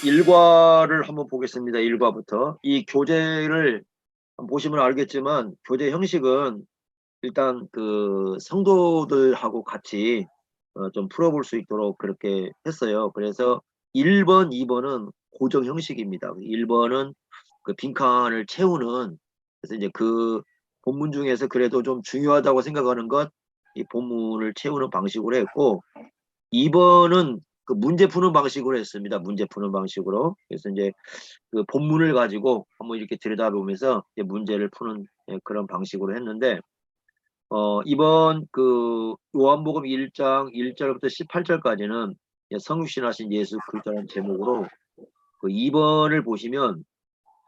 일과를 한번 보겠습니다. 일과부터. 이 교재를 보시면 알겠지만 교재 형식은 일단 그 성도들하고 같이 좀 풀어볼 수 있도록 그렇게 했어요. 그래서 1번, 2번은 고정 형식입니다. 1번은 그 빈칸을 채우는, 그래서 이제 그 본문 중에서 그래도 좀 중요하다고 생각하는 것, 이 본문을 채우는 방식으로 했고, 2번은 그 문제 푸는 방식으로 했습니다. 문제 푸는 방식으로. 그래서 이제 그 본문을 가지고 한번 이렇게 들여다보면서 이제 문제를 푸는 그런 방식으로 했는데, 이번 그 요한복음 1장 1절부터 18절까지는 성육신하신 예수 그리스도라는 제목으로, 그 2번을 보시면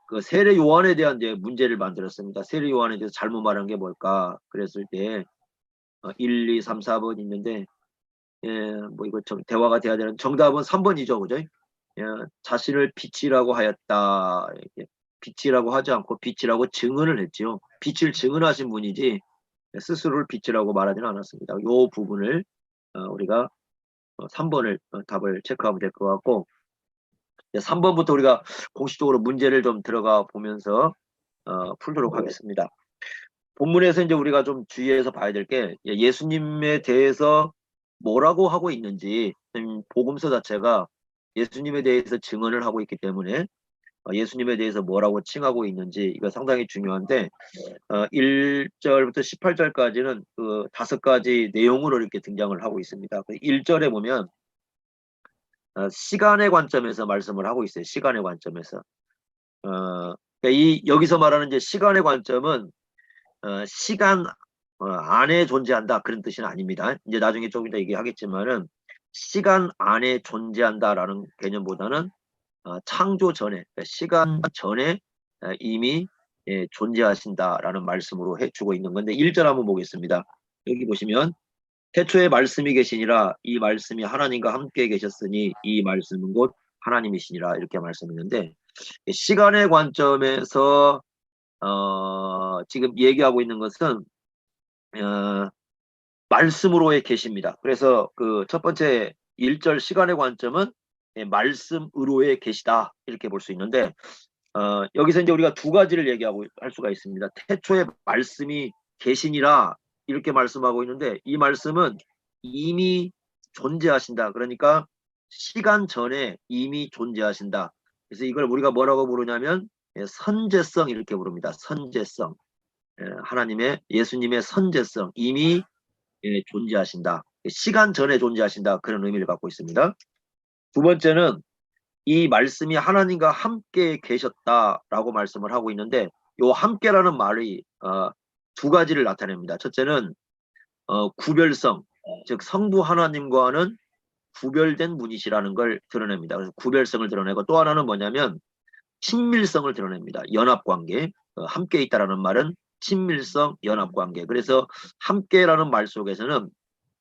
그 세례 요한에 대한 이제 문제를 만들었습니다. 세례 요한에 대해서 잘못 말한 게 뭘까? 그랬을 때 1, 2, 3, 4번 있는데, 뭐 이거 대화가 돼야 되는 정답은 3번이죠, 그죠? 자신을 빛이라고 하였다. 이렇게 빛이라고 하지 않고 빛이라고 증언을 했죠. 빛을 증언하신 분이지 스스로를 빛이라고 말하지는 않았습니다. 이 부분을 우리가 3번을 답을 체크하면 될 것 같고, 3번부터 우리가 공식적으로 문제를 좀 들어가 보면서 풀도록 하겠습니다. 본문에서 이제 우리가 좀 주의해서 봐야 될 게, 예수님에 대해서 뭐라고 하고 있는지, 복음서 자체가 예수님에 대해서 증언을 하고 있기 때문에 예수님에 대해서 뭐라고 칭하고 있는지 이거 상당히 중요한데, 1절부터 18절까지는 그 5가지 내용으로 이렇게 등장을 하고 있습니다. 1절에 보면 시간의 관점에서 말씀을 하고 있어요. 시간의 관점에서. 그러니까 여기서 말하는 이제 시간의 관점은 시간 안에 존재한다 그런 뜻은 아닙니다. 이제 나중에 조금 더 얘기하겠지만은, 시간 안에 존재한다라는 개념보다는 창조 전에, 그러니까 시간 전에 이미 존재하신다라는 말씀으로 해주고 있는 건데, 1절 한번 보겠습니다. 여기 보시면 태초에 말씀이 계시니라, 이 말씀이 하나님과 함께 계셨으니 이 말씀은 곧 하나님이시니라, 이렇게 말씀했는데, 시간의 관점에서 지금 얘기하고 있는 것은 말씀으로의 계십니다. 그래서 그 첫 번째 1절 시간의 관점은 말씀으로의 계시다, 이렇게 볼 수 있는데, 여기서 이제 우리가 2가지를 얘기하고 할 수가 있습니다. 태초에 말씀이 계시니라 이렇게 말씀하고 있는데, 이 말씀은 이미 존재하신다. 그러니까 시간 전에 이미 존재하신다. 그래서 이걸 우리가 뭐라고 부르냐면 선제성, 이렇게 부릅니다. 선제성. 하나님의, 예수님의 선제성, 이미 존재하신다. 시간 전에 존재하신다. 그런 의미를 갖고 있습니다. 2번째는 이 말씀이 하나님과 함께 계셨다라고 말씀을 하고 있는데, 요 함께라는 말이 2가지를 나타냅니다. 첫째는 구별성, 즉 성부 하나님과는 구별된 분이시라는 걸 드러냅니다. 그래서 구별성을 드러내고, 또 하나는 뭐냐면 친밀성을 드러냅니다. 연합관계. 함께 있다라는 말은 친밀성, 연합관계. 그래서 함께라는 말 속에서는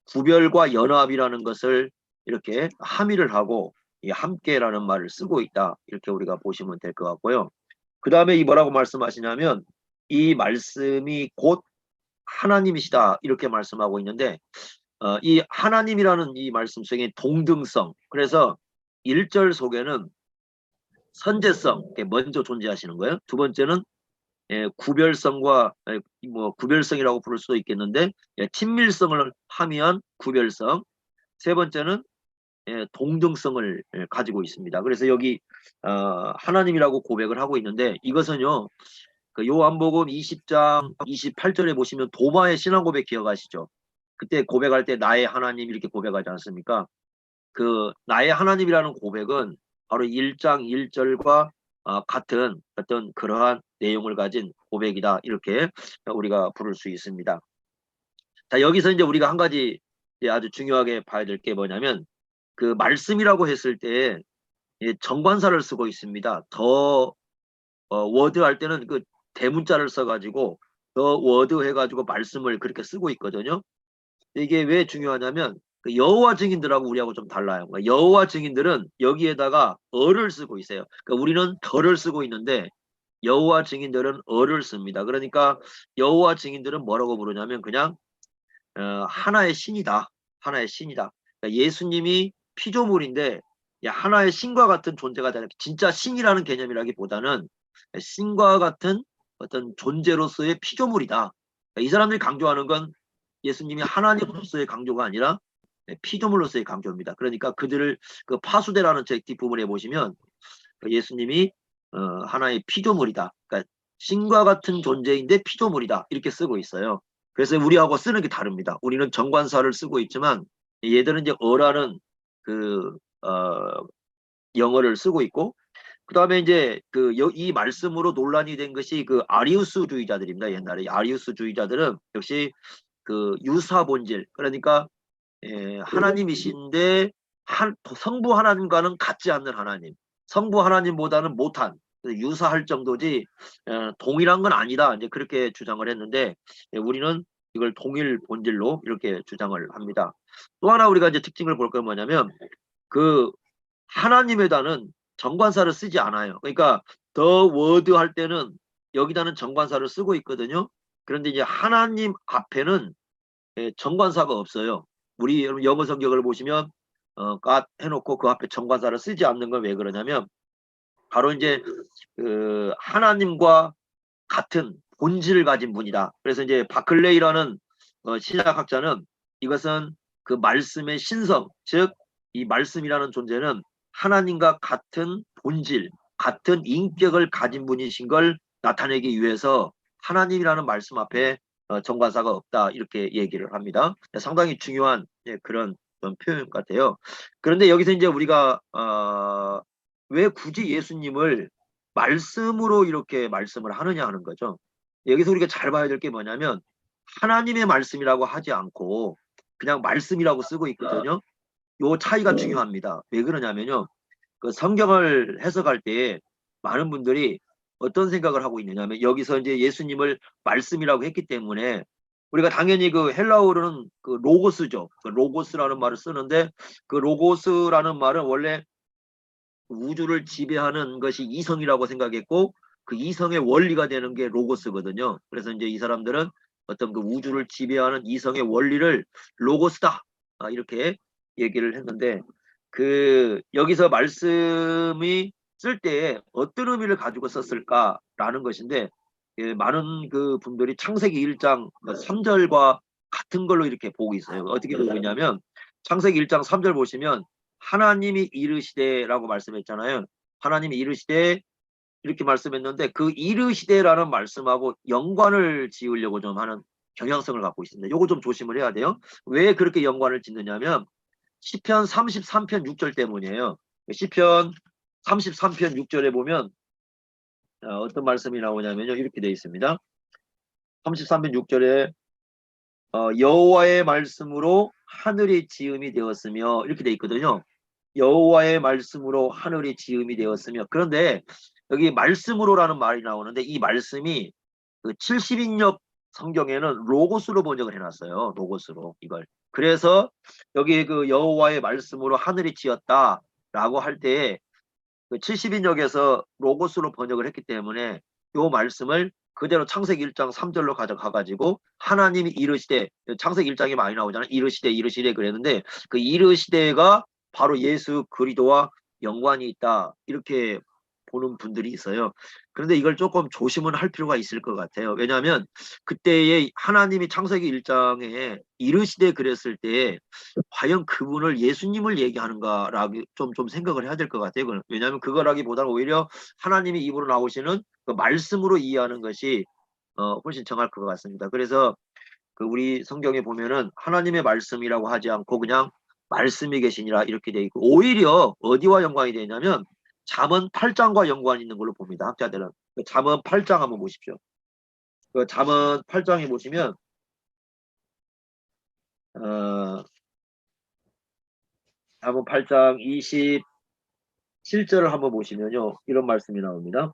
구별과 연합이라는 것을 이렇게 함의를 하고 이 함께라는 말을 쓰고 있다, 이렇게 우리가 보시면 될 것 같고요. 그 다음에 이 뭐라고 말씀하시냐면, 이 말씀이 곧 하나님이시다, 이렇게 말씀하고 있는데, 이 하나님이라는 이 말씀 속에 동등성, 그래서 1절 속에는 선제성, 먼저 존재하시는 거예요. 2번째는 구별성과, 뭐 구별성이라고 부를 수도 있겠는데, 친밀성을 함의한 구별성. 3번째는 동등성을 가지고 있습니다. 그래서 여기 하나님이라고 고백을 하고 있는데, 이것은요, 그 요한복음 20장 28절에 보시면 도마의 신앙 고백 기억하시죠? 그때 고백할 때 나의 하나님 이렇게 고백하지 않습니까? 그 나의 하나님이라는 고백은 바로 1장 1절과 같은 어떤 그러한 내용을 가진 고백이다, 이렇게 우리가 부를 수 있습니다. 자, 여기서 이제 우리가 한 가지 아주 중요하게 봐야 될 게 뭐냐면, 그 말씀이라고 했을 때 정관사를 쓰고 있습니다. 더 워드 할 때는 그 대문자를 써가지고 더 워드 해가지고 말씀을 그렇게 쓰고 있거든요. 이게 왜 중요하냐면, 그 여호와 증인들하고 우리하고 좀 달라요. 그러니까 여호와 증인들은 여기에다가 어를 쓰고 있어요. 그러니까 우리는 더를 쓰고 있는데 여호와 증인들은 어를 씁니다. 그러니까 여호와 증인들은 뭐라고 부르냐면 그냥 하나의 신이다. 하나의 신이다. 그러니까 예수님이 피조물인데 하나의 신과 같은 존재가 되는, 진짜 신이라는 개념이라기보다는 신과 같은 어떤 존재로서의 피조물이다. 이 사람들이 강조하는 건 예수님이 하나님으로서의 강조가 아니라 피조물로서의 강조입니다. 그러니까 그들을 그 파수대라는 책 뒷부분에 보시면 예수님이 하나의 피조물이다. 그러니까 신과 같은 존재인데 피조물이다. 이렇게 쓰고 있어요. 그래서 우리하고 쓰는 게 다릅니다. 우리는 정관사를 쓰고 있지만 얘들은 이제 어라는 그 영어를 쓰고 있고, 그 다음에 이제 이 말씀으로 논란이 된 것이 그 아리우스주의자들입니다. 옛날에 아리우스주의자들은 역시 그 유사 본질, 그러니까 하나님이신데 성부 하나님과는 같지 않는 하나님, 성부 하나님보다는 못한, 유사할 정도지 동일한 건 아니다, 이제 그렇게 주장을 했는데, 우리는 이걸 동일 본질로 이렇게 주장을 합니다. 또 하나 우리가 이제 특징을 볼 건 뭐냐면, 그 하나님에다는 정관사를 쓰지 않아요. 그러니까 더 워드 할 때는 여기다는 정관사를 쓰고 있거든요. 그런데 이제 하나님 앞에는 정관사가 없어요. 우리 여러분 영어 성경을 보시면 God 해놓고 그 앞에 정관사를 쓰지 않는 건 왜 그러냐면, 바로 이제 그 하나님과 같은 본질을 가진 분이다. 그래서 이제 바클레이라는 신약학자는 이것은 그 말씀의 신성, 즉 이 말씀이라는 존재는 하나님과 같은 본질, 같은 인격을 가진 분이신 걸 나타내기 위해서 하나님이라는 말씀 앞에 정관사가 없다, 이렇게 얘기를 합니다. 상당히 중요한 그런 표현 같아요. 그런데 여기서 이제 우리가 왜 굳이 예수님을 말씀으로 이렇게 말씀을 하느냐 하는 거죠. 여기서 우리가 잘 봐야 될 게 뭐냐면, 하나님의 말씀이라고 하지 않고 그냥 말씀이라고 쓰고 있거든요. 요 차이가 중요합니다. 왜 그러냐면요, 그 성경을 해석할 때 많은 분들이 어떤 생각을 하고 있느냐면, 여기서 이제 예수님을 말씀이라고 했기 때문에 우리가 당연히 그 헬라어로는 그 로고스죠. 그 로고스라는 말을 쓰는데, 그 로고스라는 말은 원래 우주를 지배하는 것이 이성이라고 생각했고, 그 이성의 원리가 되는 게 로고스거든요. 그래서 이제 이 사람들은 어떤 그 우주를 지배하는 이성의 원리를 로고스다, 이렇게 얘기를 했는데, 그 여기서 말씀이 쓸 때 어떤 의미를 가지고 썼을까라는 것인데, 많은 그 분들이 창세기 1장 3절과 같은 걸로 이렇게 보고 있어요. 어떻게 보고 있냐면, 창세기 1장 3절 보시면 하나님이 이르시되라고 말씀했잖아요. 하나님이 이르시되 이렇게 말씀했는데, 그 이르시되라는 말씀하고 연관을 지으려고 좀 하는 경향성을 갖고 있습니다. 요거 좀 조심을 해야 돼요. 왜 그렇게 연관을 짓느냐면 시편 33편 6절 때문이에요. 시편 33편 6절에 보면 어떤 말씀이 나오냐면요, 이렇게 되어 있습니다. 33편 6절에 여호와의 말씀으로 하늘이 지음이 되었으며, 이렇게 되어 있거든요. 여호와의 말씀으로 하늘이 지음이 되었으며. 그런데 여기 말씀으로라는 말이 나오는데, 이 말씀이 그 70인역 성경에는 로고스로 번역을 해놨어요. 로고스로 이걸. 그래서 여기 그 여호와의 말씀으로 하늘이 지었다라고 할 때 그 70인역에서 로고스로 번역을 했기 때문에 요 말씀을 그대로 창세기 1장 3절로 가져가 가지고 하나님이 이르시되, 창세기 1장에 많이 나오잖아요. 이르시되 이르시되 그랬는데, 그 이르시되가 바로 예수 그리스도와 연관이 있다, 이렇게 보는 분들이 있어요. 그런데 이걸 조금 조심은 할 필요가 있을 것 같아요. 왜냐하면 그때의 하나님이 창세기 1장에 이르시되 그랬을 때 과연 그분을 예수님을 얘기하는가라고 좀 생각을 해야 될 것 같아요. 왜냐하면 그거라기보다는 오히려 하나님이 입으로 나오시는 그 말씀으로 이해하는 것이 훨씬 정할 것 같습니다. 그래서 그 우리 성경에 보면은 하나님의 말씀이라고 하지 않고 그냥 말씀이 계시니라 이렇게 돼 있고, 오히려 어디와 연관이 되냐면 잠언 8장과 연관이 있는 걸로 봅니다. 학자들은. 그 잠언 8장 한번 보십시오. 그 잠언 8장에 보시면 잠언 8장 27절을 한번 보시면요, 이런 말씀이 나옵니다.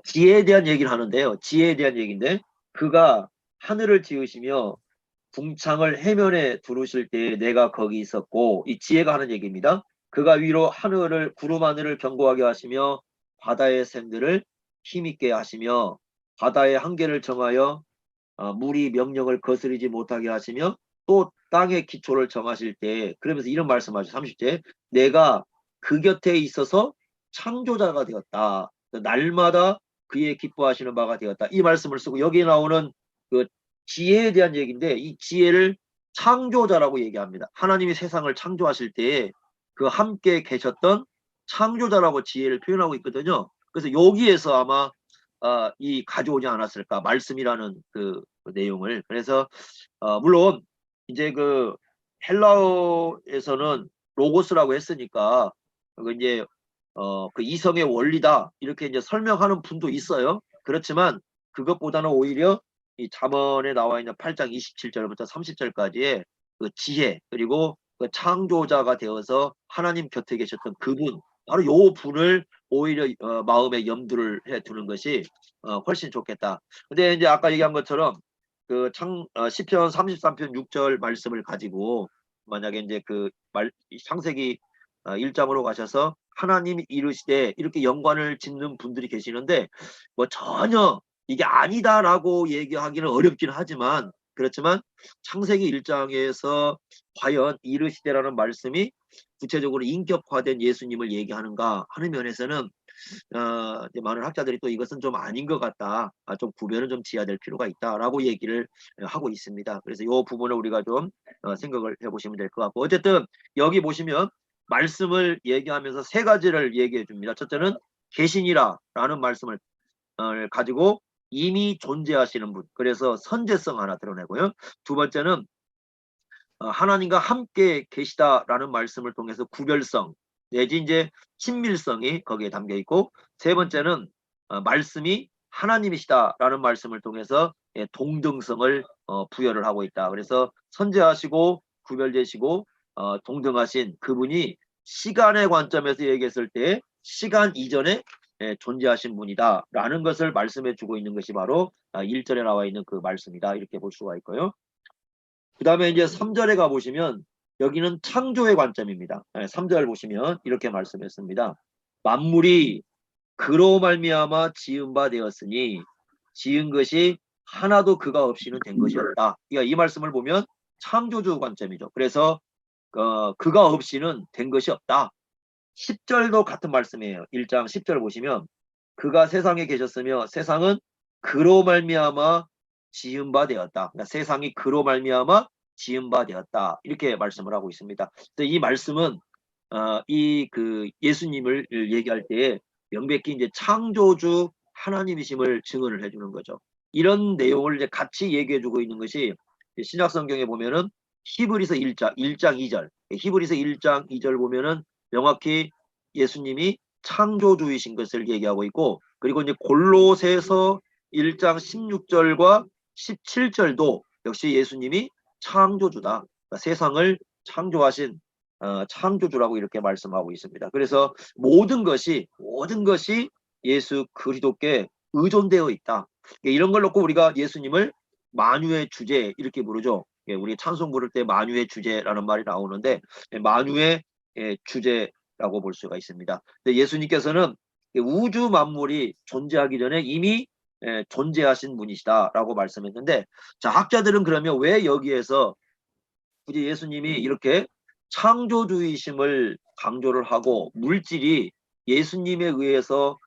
지혜에 대한 얘기를 하는데요. 지혜에 대한 얘기인데, 그가 하늘을 지으시며 궁창을 해면에 두르실 때 내가 거기 있었고, 이 지혜가 하는 얘기입니다. 그가 위로 하늘을, 구름 하늘을 견고하게 하시며 바다의 샘들을 힘있게 하시며 바다의 한계를 정하여 물이 명령을 거스르지 못하게 하시며, 또 땅의 기초를 정하실 때 그러면서 이런 말씀하죠. 30절 내가 그 곁에 있어서 창조자가 되었다. 날마다 그의 기뻐하시는 바가 되었다. 이 말씀을 쓰고 여기에 나오는 그 지혜에 대한 얘기인데 이 지혜를 창조자라고 얘기합니다. 하나님이 세상을 창조하실 때 그 함께 계셨던 창조자라고 지혜를 표현하고 있거든요. 그래서 여기에서 아마 이 가져오지 않았을까 말씀이라는 그 내용을. 그래서 물론 이제 그 헬라어에서는 로고스라고 했으니까 그 이제 그 이성의 원리다 이렇게 이제 설명하는 분도 있어요. 그렇지만 그것보다는 오히려 이 잠언에 나와 있는 8장 27절부터 30절까지의 그 지혜 그리고 그 창조자가 되어서 하나님 곁에 계셨던 그분 바로 요 분을 오히려 마음에 염두를 해 두는 것이 훨씬 좋겠다. 근데 이제 아까 얘기한 것처럼 그 시편 33편 6절 말씀을 가지고 만약에 이제 그 창세기 1장으로 가셔서 하나님이 이르시되 이렇게 연관을 짓는 분들이 계시는데 뭐 전혀 이게 아니다라고 얘기하기는 어렵긴 하지만 그렇지만 창세기 1장에서 과연 이르시되라는 말씀이 구체적으로 인격화된 예수님을 얘기하는가 하는 면에서는 이제 많은 학자들이 또 이것은 좀 아닌 것 같다. 좀 구별은 좀 지어야 될 필요가 있다라고 얘기를 하고 있습니다. 그래서 이 부분을 우리가 좀 생각을 해보시면 될 것 같고 어쨌든 여기 보시면 말씀을 얘기하면서 세 가지를 얘기해 줍니다. 첫째는 계시니라라는 말씀을 가지고 이미 존재하시는 분. 그래서 선제성 하나 드러내고요. 두 번째는 하나님과 함께 계시다라는 말씀을 통해서 구별성 내지 이제 친밀성이 거기에 담겨 있고 세 번째는 말씀이 하나님이시다라는 말씀을 통해서 동등성을 부여를 하고 있다. 그래서 선제하시고 구별되시고 동등하신 그분이 시간의 관점에서 얘기했을 때 시간 이전에 존재하신 분이다라는 것을 말씀해 주고 있는 것이 바로 1절에 나와 있는 그 말씀이다. 이렇게 볼 수가 있고요. 그 다음에 이제 3절에 가보시면 여기는 창조의 관점입니다. 3절 보시면 이렇게 말씀했습니다. 만물이 그로 말미암아 지은 바 되었으니 지은 것이 하나도 그가 없이는 된 것이 없다. 그러니까 이 말씀을 보면 창조주 관점이죠. 그래서 그가 없이는 된 것이 없다. 10절도 같은 말씀이에요. 1장 10절 보시면 그가 세상에 계셨으며 세상은 그로 말미암아 지은 바 되었다. 그러니까 세상이 그로 말미암아 지은 바 되었다. 이렇게 말씀을 하고 있습니다. 이 말씀은 이 그 예수님을 얘기할 때에 명백히 이제 창조주 하나님이심을 증언을 해주는 거죠. 이런 내용을 이제 같이 얘기해주고 있는 것이 신약 성경에 보면은 히브리서 1장 2절, 히브리서 1장 2절 보면은 명확히 예수님이 창조주이신 것을 얘기하고 있고 그리고 이제 골로새서 1장 16절과 17절도 역시 예수님이 창조주다. 그러니까 세상을 창조하신 창조주라고 이렇게 말씀하고 있습니다. 그래서 모든 것이 예수 그리스도께 의존되어 있다. 이런 걸 놓고 우리가 예수님을 만유의 주제 이렇게 부르죠. 우리 찬송 부를 때 만유의 주제라는 말이 나오는데 만유의 주제라고 볼 수가 있습니다. 예수님께서는 우주 만물이 존재하기 전에 이미 존재하신 분이시다라고 말씀했는데 자 학자들은 그러면 왜 여기에서 굳이 예수님이 이렇게 창조주의심을 강조를 하고 물질이 예수님에 의해서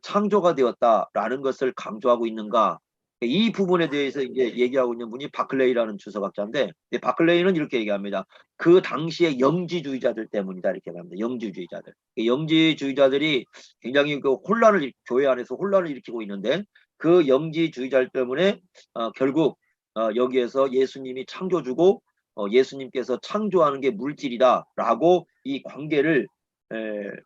창조가 되었다라는 것을 강조하고 있는가? 이 부분에 대해서 이제 얘기하고 있는 분이 바클레이라는 주석학자인데 바클레이는 이렇게 얘기합니다. 그 당시에 영지주의자들 때문이다 이렇게 말합니다. 영지주의자들. 영지주의자들이 굉장히 그 혼란을 교회 안에서 혼란을 일으키고 있는데 그 영지주의자들 때문에 결국 여기에서 예수님이 창조주고 예수님께서 창조하는 게 물질이다라고 이 관계를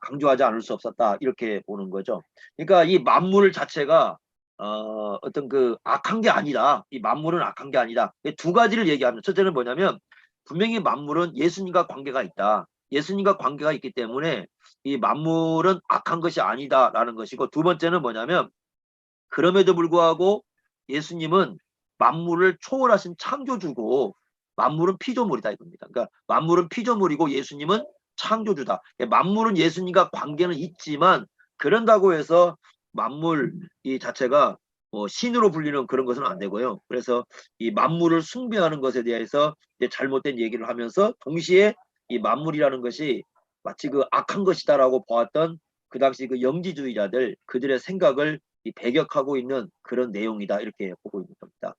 강조하지 않을 수 없었다 이렇게 보는 거죠. 그러니까 이 만물 자체가 어떤 그 악한 게 아니다. 이 만물은 악한 게 아니다. 두 가지를 얘기합니다. 첫째는 뭐냐면 분명히 만물은 예수님과 관계가 있다. 예수님과 관계가 있기 때문에 이 만물은 악한 것이 아니다라는 것이고 두 번째는 뭐냐면 그럼에도 불구하고 예수님은 만물을 초월하신 창조주고 만물은 피조물이다 이겁니다. 그러니까 만물은 피조물이고 예수님은 창조주다. 만물은 예수님과 관계는 있지만 그런다고 해서 만물 이 자체가 신으로 불리는 그런 것은 안 되고요. 그래서 이 만물을 숭배하는 것에 대해서 이제 잘못된 얘기를 하면서 동시에 이 만물이라는 것이 마치 그 악한 것이다라고 보았던 그 당시 그 영지주의자들 그들의 생각을 이 배격하고 있는 그런 내용이다 이렇게 보고 있는 겁니다.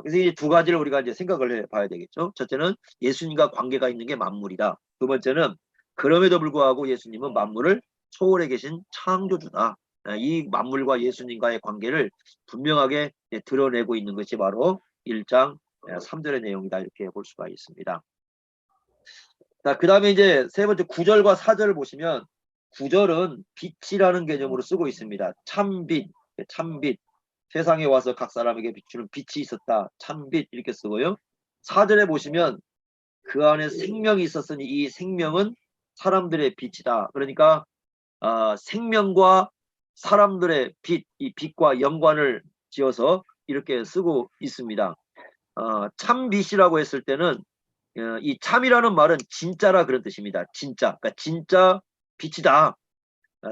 그래서 이 두 가지를 우리가 이제 생각을 해봐야 되겠죠. 첫째는 예수님과 관계가 있는 게 만물이다. 두 번째는 그럼에도 불구하고 예수님은 만물을 초월해 계신 창조주다. 이 만물과 예수님과의 관계를 분명하게 드러내고 있는 것이 바로 1장 3절의 내용이다 이렇게 볼 수가 있습니다. 자, 그 다음에 이제 세 번째 9절과 4절을 보시면 9절은 빛이라는 개념으로 쓰고 있습니다. 참빛, 참빛. 세상에 와서 각 사람에게 비추는 빛이 있었다. 참빛 이렇게 쓰고요. 4절에 보시면 그 안에 생명이 있었으니 이 생명은 사람들의 빛이다. 그러니까 생명과 사람들의 빛, 이 빛과 연관을 지어서 이렇게 쓰고 있습니다. 참빛이라고 했을 때는 이 참이라는 말은 진짜라 그런 뜻입니다. 진짜. 그러니까 진짜 빛이다.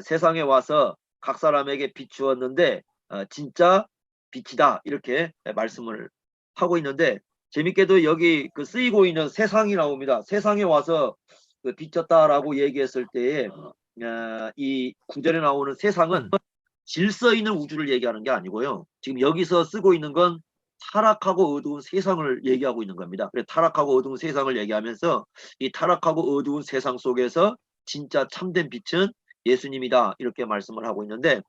세상에 와서 각 사람에게 비추었는데 진짜 빛이다. 이렇게 말씀을 하고 있는데 재밌게도 여기 그 쓰이고 있는 세상이 나옵니다. 세상에 와서 그 비쳤다라고 얘기했을 때에 이 구절에 나오는 세상은 질서 있는 우주를 얘기하는 게 아니고요. 지금 여기서 쓰고 있는 건 타락하고 어두운 세상을 얘기하고 있는 겁니다. 그래서 타락하고 어두운 세상을 얘기하면서 이 타락하고 어두운 세상 속에서 진짜 참된 빛은 예수님이다 이렇게 말씀을 하고 있는데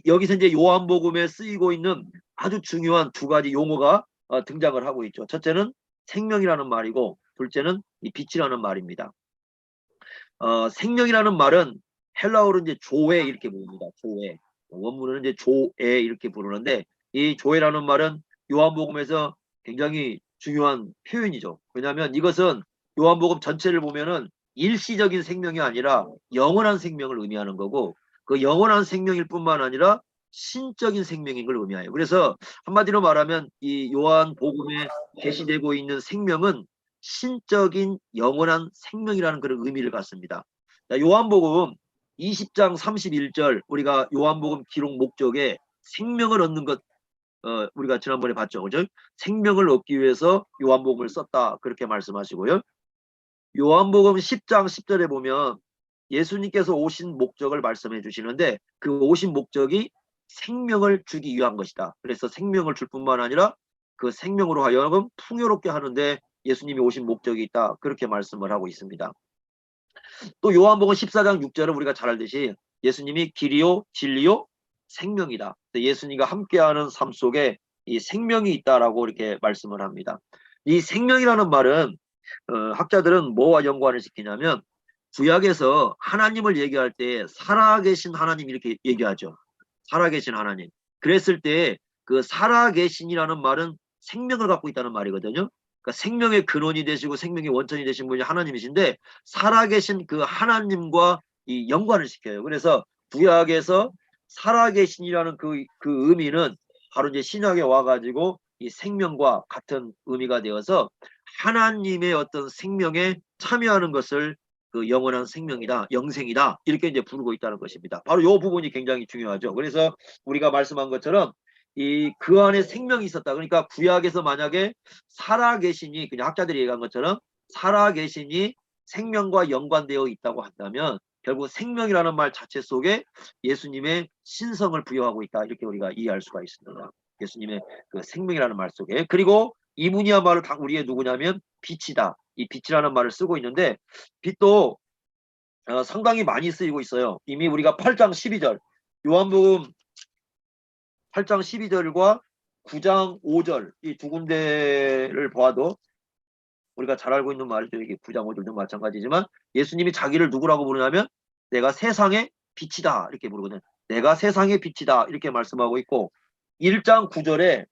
여기서 이제 요한복음에 쓰이고 있는 아주 중요한 두 가지 용어가 등장을 하고 있죠. 첫째는 생명이라는 말이고 둘째는 이 빛이라는 말입니다. 생명이라는 말은 헬라어로 이제 조에 이렇게 부릅니다. 조에. 원문은 이제 조에 이렇게 부르는데 이 조에라는 말은 요한복음에서 굉장히 중요한 표현이죠. 왜냐하면 이것은 요한복음 전체를 보면은 일시적인 생명이 아니라 영원한 생명을 의미하는 거고 그 영원한 생명일 뿐만 아니라 신적인 생명인 걸 의미해요. 그래서 한마디로 말하면 이 요한복음에 계시되고 있는 생명은 신적인 영원한 생명이라는 그런 의미를 갖습니다. 요한복음 20장 31절 우리가 요한복음 기록 목적에 생명을 얻는 것 우리가 지난번에 봤죠. 그죠? 생명을 얻기 위해서 요한복음을 썼다. 그렇게 말씀하시고요. 요한복음 10장 10절에 보면 예수님께서 오신 목적을 말씀해 주시는데 그 오신 목적이 생명을 주기 위한 것이다. 그래서 생명을 줄 뿐만 아니라 그 생명으로 하여금 풍요롭게 하는데 예수님이 오신 목적이 있다. 그렇게 말씀을 하고 있습니다. 또 요한복음 14장 6절은 우리가 잘 알듯이 예수님이 길이요 진리요 생명이다. 예수님과 함께하는 삶 속에 이 생명이 있다라고 이렇게 말씀을 합니다. 이 생명이라는 말은 학자들은 뭐와 연관을 시키냐면 구약에서 하나님을 얘기할 때 살아계신 하나님 이렇게 얘기하죠. 살아계신 하나님. 그랬을 때 그 살아계신이라는 말은 생명을 갖고 있다는 말이거든요. 그러니까 생명의 근원이 되시고 생명의 원천이 되신 분이 하나님이신데 살아계신 그 하나님과 이 연관을 시켜요. 그래서 구약에서 살아계신이라는 그 의미는 바로 이제 신약에 와가지고 이 생명과 같은 의미가 되어서 하나님의 어떤 생명에 참여하는 것을 그 영원한 생명이다, 영생이다 이렇게 이제 부르고 있다는 것입니다. 바로 이 부분이 굉장히 중요하죠. 그래서 우리가 말씀한 것처럼 이 그 안에 생명이 있었다. 그러니까 구약에서 만약에 살아계신이 그냥 학자들이 얘기한 것처럼 살아계신이 생명과 연관되어 있다고 한다면 결국 생명이라는 말 자체 속에 예수님의 신성을 부여하고 있다. 이렇게 우리가 이해할 수가 있습니다. 예수님의 그 생명이라는 말 속에. 그리고 이분이야말로 다 우리의 누구냐면 빛이다. 이 빛이라는 말을 쓰고 있는데 빛도 상당히 많이 쓰이고 있어요. 이미 우리가 8장 12절 요한복음 8장 12절과 9장 5절 이 두 군데를 보아도 우리가 잘 알고 있는 말이죠. 이게 9장 5절도 마찬가지지만 예수님이 자기를 누구라고 부르냐면 내가 세상의 빛이다 이렇게 부르거든요. 내가 세상의 빛이다 이렇게 말씀하고 있고 1장 9절에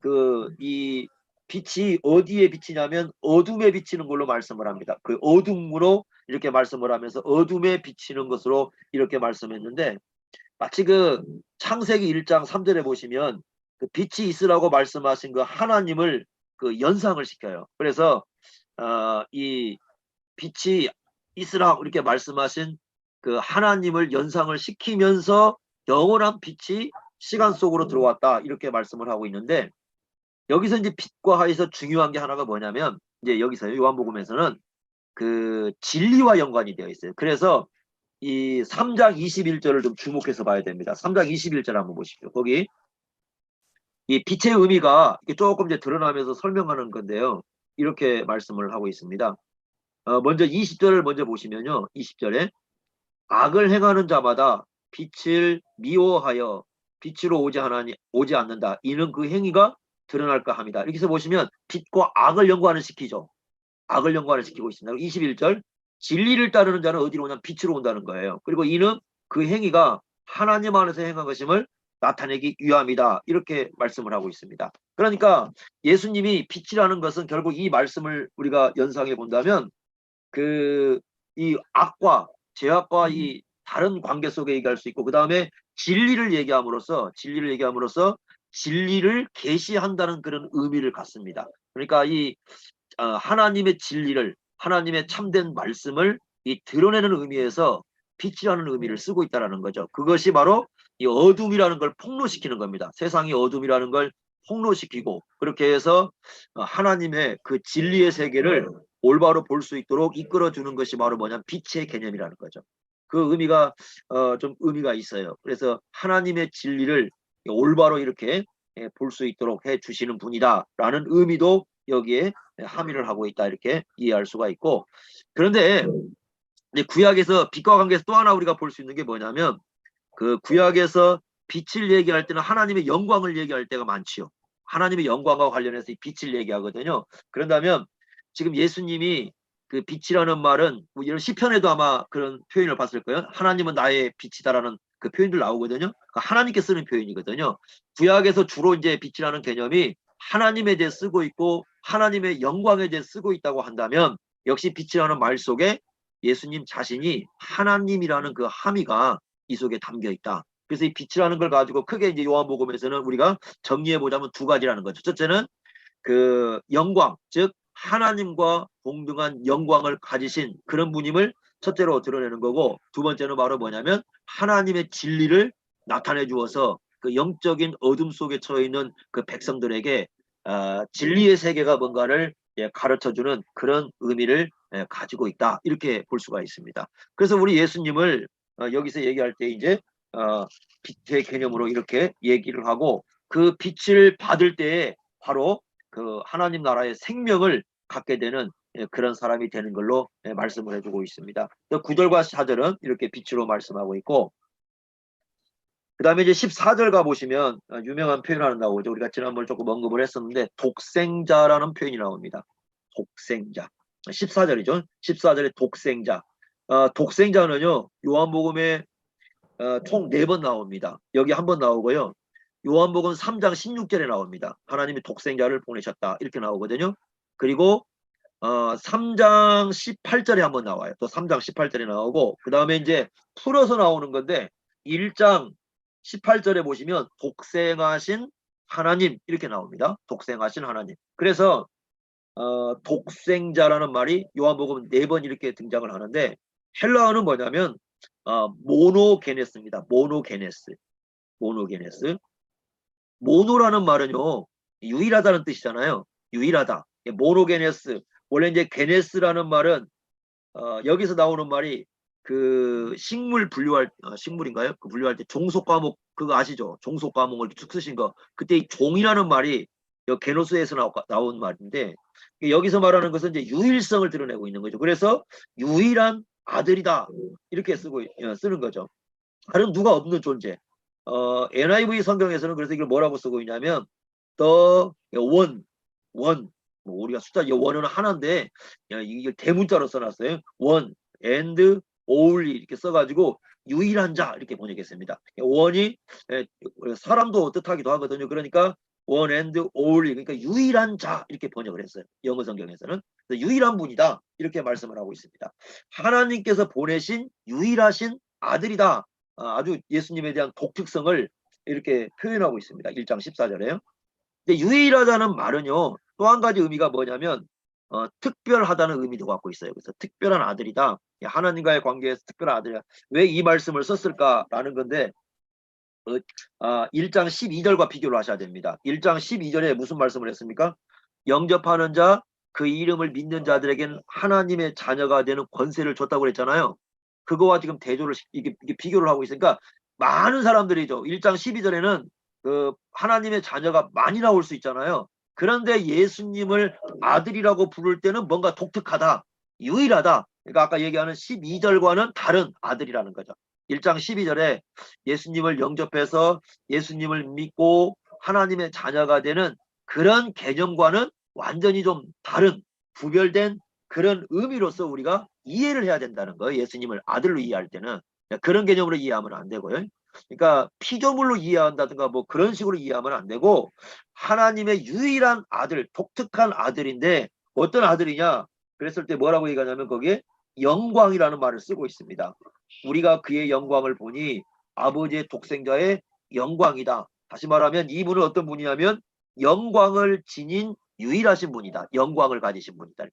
그 이 빛이 어디에 비치냐면 어둠에 비치는 걸로 말씀을 합니다. 그 어둠으로 이렇게 말씀을 하면서 어둠에 비치는 것으로 이렇게 말씀했는데 마치 그 창세기 1장 3절에 보시면 그 빛이 있으라고 말씀하신 그 하나님을 그 연상을 시켜요. 그래서 이 빛이 있으라 이렇게 말씀하신 그 하나님을 연상을 시키면서 영원한 빛이 시간 속으로 들어왔다 이렇게 말씀을 하고 있는데 여기서 이제 빛과 하에서 중요한 게 하나가 뭐냐면 이제 여기서 요한복음에서는 그 진리와 연관이 되어 있어요. 그래서 이 3장 21절을 좀 주목해서 봐야 됩니다. 3장 21절 한번 보십시오. 거기 이 빛의 의미가 조금 이제 드러나면서 설명하는 건데요. 이렇게 말씀을 하고 있습니다. 먼저 20절을 먼저 보시면요. 20절에 악을 행하는 자마다 빛을 미워하여 빛으로 오지 않는다. 이는 그 행위가 드러날까 합니다. 이렇게 해서 보시면 빛과 악을 연관을 시키죠. 악을 연관을 시키고 있습니다. 21절 진리를 따르는 자는 어디로 오냐면 빛으로 온다는 거예요. 그리고 이는 그 행위가 하나님 안에서 행한 것임을 나타내기 위함이다. 이렇게 말씀을 하고 있습니다. 그러니까 예수님이 빛이라는 것은 결국 이 말씀을 우리가 연상해 본다면 그 이 악과 죄악과 이 다른 관계 속에 얘기할 수 있고 그 다음에 진리를 얘기함으로써 진리를 계시한다는 그런 의미를 갖습니다. 그러니까 이 하나님의 진리를 하나님의 참된 말씀을 이 드러내는 의미에서 빛이라는 의미를 쓰고 있다는 거죠. 그것이 바로 이 어둠이라는 걸 폭로시키는 겁니다. 세상이 어둠이라는 걸 폭로시키고 그렇게 해서 하나님의 그 진리의 세계를 올바로 볼 수 있도록 이끌어주는 것이 바로 뭐냐면 빛의 개념이라는 거죠. 그 의미가 좀 의미가 있어요. 그래서 하나님의 진리를 올바로 이렇게 볼 수 있도록 해 주시는 분이다라는 의미도 여기에 함의를 하고 있다 이렇게 이해할 수가 있고 그런데 이제 구약에서 빛과 관계에서 또 하나 우리가 볼 수 있는 게 뭐냐면 그 구약에서 빛을 얘기할 때는 하나님의 영광을 얘기할 때가 많지요. 하나님의 영광과 관련해서 이 빛을 얘기하거든요. 그런다면 지금 예수님이 그 빛이라는 말은 뭐 이런 시편에도 아마 그런 표현을 봤을 거예요. 하나님은 나의 빛이다라는 그 표현들 나오거든요. 그러니까 하나님께 쓰는 표현이거든요. 구약에서 주로 이제 빛이라는 개념이 하나님에 대해 쓰고 있고 하나님의 영광에 대해 쓰고 있다고 한다면 역시 빛이라는 말 속에 예수님 자신이 하나님이라는 그 함의가 이 속에 담겨 있다. 그래서 이 빛이라는 걸 가지고 크게 이제 요한복음에서는 우리가 정리해 보자면 두 가지라는 거죠. 첫째는 그 영광, 즉 하나님과 동등한 영광을 가지신 그런 분임을 첫째로 드러내는 거고 두 번째는 바로 뭐냐면 하나님의 진리를 나타내 주어서 그 영적인 어둠 속에 처해 있는 그 백성들에게 진리의 세계가 뭔가를 가르쳐주는 그런 의미를 가지고 있다 이렇게 볼 수가 있습니다. 그래서 우리 예수님을 여기서 얘기할 때 이제 빛의 개념으로 이렇게 얘기를 하고 그 빛을 받을 때에 바로 그 하나님 나라의 생명을 갖게 되는 그런 사람이 되는 걸로 말씀을 해주고 있습니다. 9절과 4절은 이렇게 빛으로 말씀하고 있고 그 다음에 이제 14절 가보시면 유명한 표현 하나 나오죠. 우리가 지난번에 조금 언급을 했었는데 독생자라는 표현이 나옵니다. 독생자. 14절이죠. 14절에 독생자. 독생자는요. 요한복음에 총 4번 나옵니다. 여기 한 번 나오고요. 요한복음 3장 16절에 나옵니다. 하나님이 독생자를 보내셨다. 이렇게 나오거든요. 그리고 3장 18절에 한번 나와요. 또 3장 18절에 나오고 그 다음에 이제 풀어서 나오는 건데 1장 18절에 보시면 독생하신 하나님 이렇게 나옵니다. 독생하신 하나님. 그래서 독생자라는 말이 요한복음 4번 이렇게 등장을 하는데 헬라어는 뭐냐면 모노게네스입니다. 모노게네스. 모노게네스. 모노라는 말은요. 유일하다는 뜻이잖아요. 유일하다. 모노게네스. 원래 이제 게네스라는 말은 여기서 나오는 말이 그 식물 분류할 식물인가요? 그 분류할 때 종속 과목 그거 아시죠? 종속 과목을 쭉 쓰신 거. 그때 이 종이라는 말이 게노스에서 나온 말인데 여기서 말하는 것은 이제 유일성을 드러내고 있는 거죠. 그래서 유일한 아들이다 이렇게 쓰는 거죠. 다른 누가 없는 존재. NIV 성경에서는 그래서 이걸 뭐라고 쓰고 있냐면 the one 뭐 우리가 숫자 원은 하나인데 이걸 대문자로 써놨어요. one and only 이렇게 써가지고 유일한 자 이렇게 번역했습니다. 원이 사람도 뜻하기도 하거든요. 그러니까 one and only 그러니까 유일한 자 이렇게 번역을 했어요. 영어 성경에서는 유일한 분이다 이렇게 말씀을 하고 있습니다. 하나님께서 보내신 유일하신 아들이다. 아주 예수님에 대한 독특성을 이렇게 표현하고 있습니다. 1장 14절에요. 근데 유일하다는 말은요. 또 한 가지 의미가 뭐냐면 특별하다는 의미도 갖고 있어요. 그래서 특별한 아들이다. 하나님과의 관계에서 특별한 아들이다. 왜 이 말씀을 썼을까라는 건데 1장 12절과 비교를 하셔야 됩니다. 1장 12절에 무슨 말씀을 했습니까? 영접하는 자, 그 이름을 믿는 자들에게는 하나님의 자녀가 되는 권세를 줬다고 그랬잖아요. 그거와 지금 대조를 이게 비교를 하고 있으니까 많은 사람들이죠. 1장 12절에는 그 하나님의 자녀가 많이 나올 수 있잖아요. 그런데 예수님을 아들이라고 부를 때는 뭔가 독특하다, 유일하다. 그러니까 아까 얘기하는 12절과는 다른 아들이라는 거죠. 1장 12절에 예수님을 영접해서 예수님을 믿고 하나님의 자녀가 되는 그런 개념과는 완전히 좀 다른 구별된 그런 의미로서 우리가 이해를 해야 된다는 거예요. 예수님을 아들로 이해할 때는 그런 개념으로 이해하면 안 되고요. 그러니까 피조물로 이해한다든가 뭐 그런 식으로 이해하면 안 되고 하나님의 유일한 아들, 독특한 아들인데 어떤 아들이냐? 그랬을 때 뭐라고 얘기하냐면 거기에 영광이라는 말을 쓰고 있습니다. 우리가 그의 영광을 보니 아버지의 독생자의 영광이다. 다시 말하면 이분은 어떤 분이냐면 영광을 지닌 유일하신 분이다. 영광을 가지신 분이다.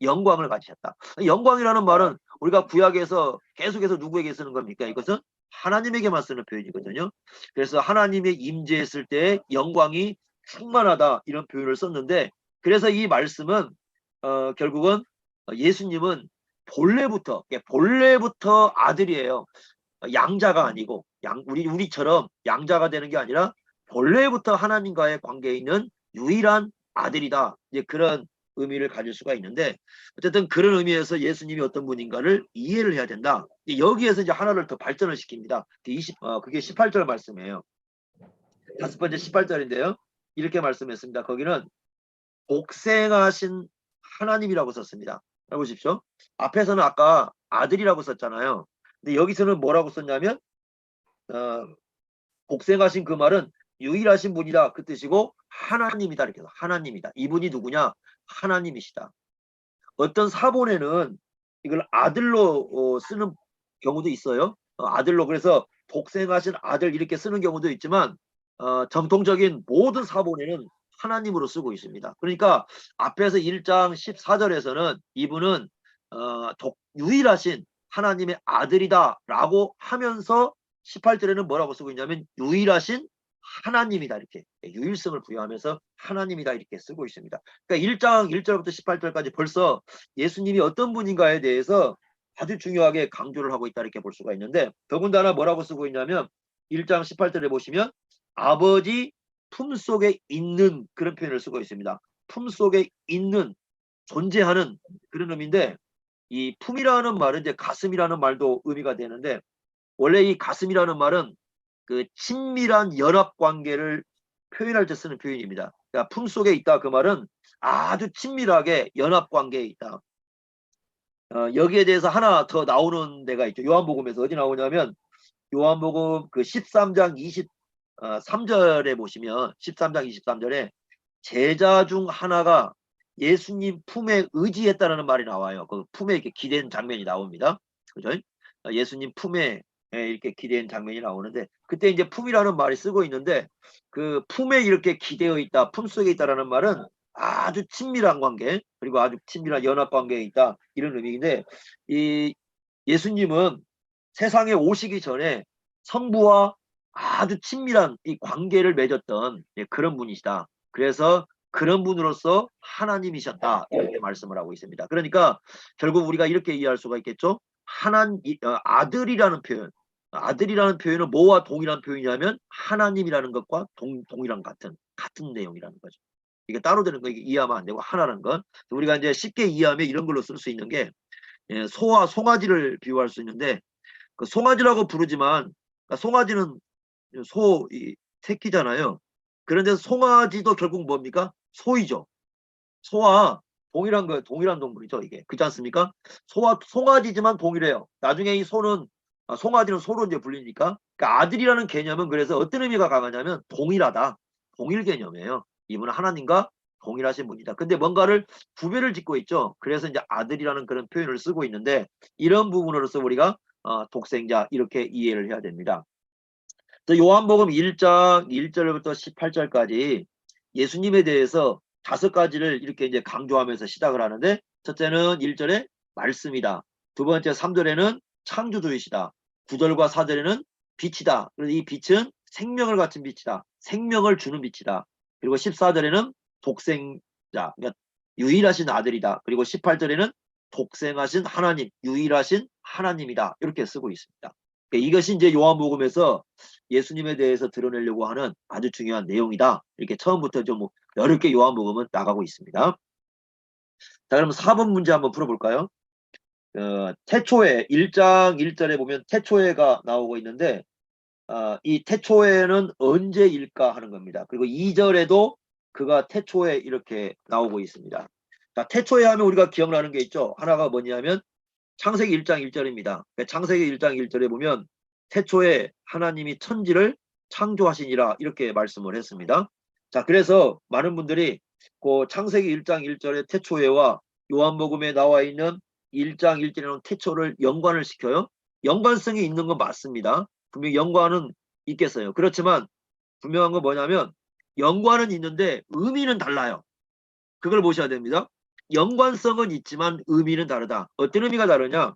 영광을 가지셨다. 영광이라는 말은 우리가 구약에서 계속해서 누구에게 쓰는 겁니까? 이것은 하나님에게만 쓰는 표현이거든요. 그래서 하나님의 임재했을 때 영광이 충만하다 이런 표현을 썼는데 그래서 이 말씀은 결국은 예수님은 본래부터 아들이에요. 양자가 아니고 우리처럼 양자가 되는 게 아니라 본래부터 하나님과의 관계에 있는 유일한 아들이다. 이제 그런 의미를 가질 수가 있는데 어쨌든 그런 의미에서 예수님이 어떤 분인가를 이해를 해야 된다. 여기에서 이제 하나를 더 발전을 시킵니다. 그게 18절 말씀이에요. 다섯 번째 18절인데요. 이렇게 말씀했습니다. 거기는 복생하신 하나님이라고 썼습니다. 해보십시오. 앞에서는 아까 아들이라고 썼잖아요. 근데 여기서는 뭐라고 썼냐면 복생하신 그 말은 유일하신 분이다 그 뜻이고 하나님이다 이렇게 해서 하나님이다. 이분이 누구냐? 하나님이시다. 어떤 사본에는 이걸 아들로 쓰는 경우도 있어요. 아들로 그래서 복생하신 아들 이렇게 쓰는 경우도 있지만 정통적인 모든 사본에는 하나님으로 쓰고 있습니다. 그러니까 앞에서 1장 14절에서는 이분은 유일하신 하나님의 아들이다 라고 하면서 18절에는 뭐라고 쓰고 있냐면 유일하신 하나님이다 이렇게 유일성을 부여하면서 하나님이다 이렇게 쓰고 있습니다. 그러니까 1장 1절부터 18절까지 벌써 예수님이 어떤 분인가에 대해서 아주 중요하게 강조를 하고 있다 이렇게 볼 수가 있는데 더군다나 뭐라고 쓰고 있냐면 1장 18절에 보시면 아버지 품속에 있는 그런 표현을 쓰고 있습니다. 품속에 있는 존재하는 그런 의미인데 이 품이라는 말은 이제 가슴이라는 말도 의미가 되는데 원래 이 가슴이라는 말은 그 친밀한 연합 관계를 표현할 때 쓰는 표현입니다. 그러니까 품속에 있다 그 말은 아주 친밀하게 연합 관계에 있다. 여기에 대해서 하나 더 나오는 데가 있죠. 요한복음에서 어디 나오냐면 요한복음 그 13장 23절에 보시면 13장 23절에 제자 중 하나가 예수님 품에 의지했다는 말이 나와요. 그 품에 이렇게 기댄 장면이 나옵니다. 그죠? 예수님 품에 이렇게 기댄 장면이 나오는데 그때 이제 품이라는 말이 쓰고 있는데 그 품에 이렇게 기대어 있다, 품 속에 있다라는 말은 아주 친밀한 관계 그리고 아주 친밀한 연합 관계에 있다 이런 의미인데 이 예수님은 세상에 오시기 전에 성부와 아주 친밀한 이 관계를 맺었던 그런 분이시다. 그래서 그런 분으로서 하나님이셨다 이렇게 말씀을 하고 있습니다. 그러니까 결국 우리가 이렇게 이해할 수가 있겠죠. 아들이라는 표현, 아들이라는 표현은 뭐와 동일한 표현이냐면 하나님이라는 것과 동일한 같은 내용이라는 거죠. 이게 따로 되는 거 이게 이해하면 안 되고 하나라는 건 우리가 이제 쉽게 이해하면 이런 걸로 쓸 수 있는 게 소와 송아지를 비유할 수 있는데 그 송아지라고 부르지만 그러니까 송아지는 이 새끼잖아요. 그런데 송아지도 결국 뭡니까? 소이죠. 소와 동일한 동물이죠, 이게. 그렇지 않습니까? 소와 송아지지만 동일해요. 나중에 이 소는 송아지는 소로 이제 불리니까. 그러니까 아들이라는 개념은 그래서 어떤 의미가 강하냐면 동일하다. 동일 개념이에요. 이분은 하나님과 동일하신 분이다. 근데 뭔가를 구별을 짓고 있죠. 그래서 이제 아들이라는 그런 표현을 쓰고 있는데 이런 부분으로서 우리가 독생자 이렇게 이해를 해야 됩니다. 요한복음 1장 1절부터 18절까지 예수님에 대해서 5가지를 이렇게 이제 강조하면서 시작을 하는데 첫째는 1절에 말씀이다. 두 번째 3절에는 창조주이시다. 9절과 4절에는 빛이다. 그래서 이 빛은 생명을 갖춘 빛이다. 생명을 주는 빛이다. 그리고 14절에는 독생자, 그러니까 유일하신 아들이다. 그리고 18절에는 독생하신 하나님, 유일하신 하나님이다. 이렇게 쓰고 있습니다. 그러니까 이것이 이제 요한복음에서 예수님에 대해서 드러내려고 하는 아주 중요한 내용이다. 이렇게 처음부터 좀 여러 개 요한복음은 나가고 있습니다. 자, 그럼 4번 문제 한번 풀어볼까요? 태초에 1장 1절에 보면 태초에가 나오고 있는데 이 태초에는 언제일까 하는 겁니다. 그리고 2절에도 그가 태초에 이렇게 나오고 있습니다. 자, 태초에 하면 우리가 기억나는 게 있죠. 하나가 뭐냐면 창세기 1장 1절입니다. 창세기 1장 1절에 보면 태초에 하나님이 천지를 창조하시니라 이렇게 말씀을 했습니다. 자, 그래서 많은 분들이 그 창세기 1장 1절의 태초에와 요한복음에 나와 있는 1장 1절에는 태초를 연관을 시켜요. 연관성이 있는 건 맞습니다. 분명히 연관은 있겠어요. 그렇지만 분명한 건 뭐냐면 연관은 있는데 의미는 달라요. 그걸 보셔야 됩니다. 연관성은 있지만 의미는 다르다. 어떤 의미가 다르냐?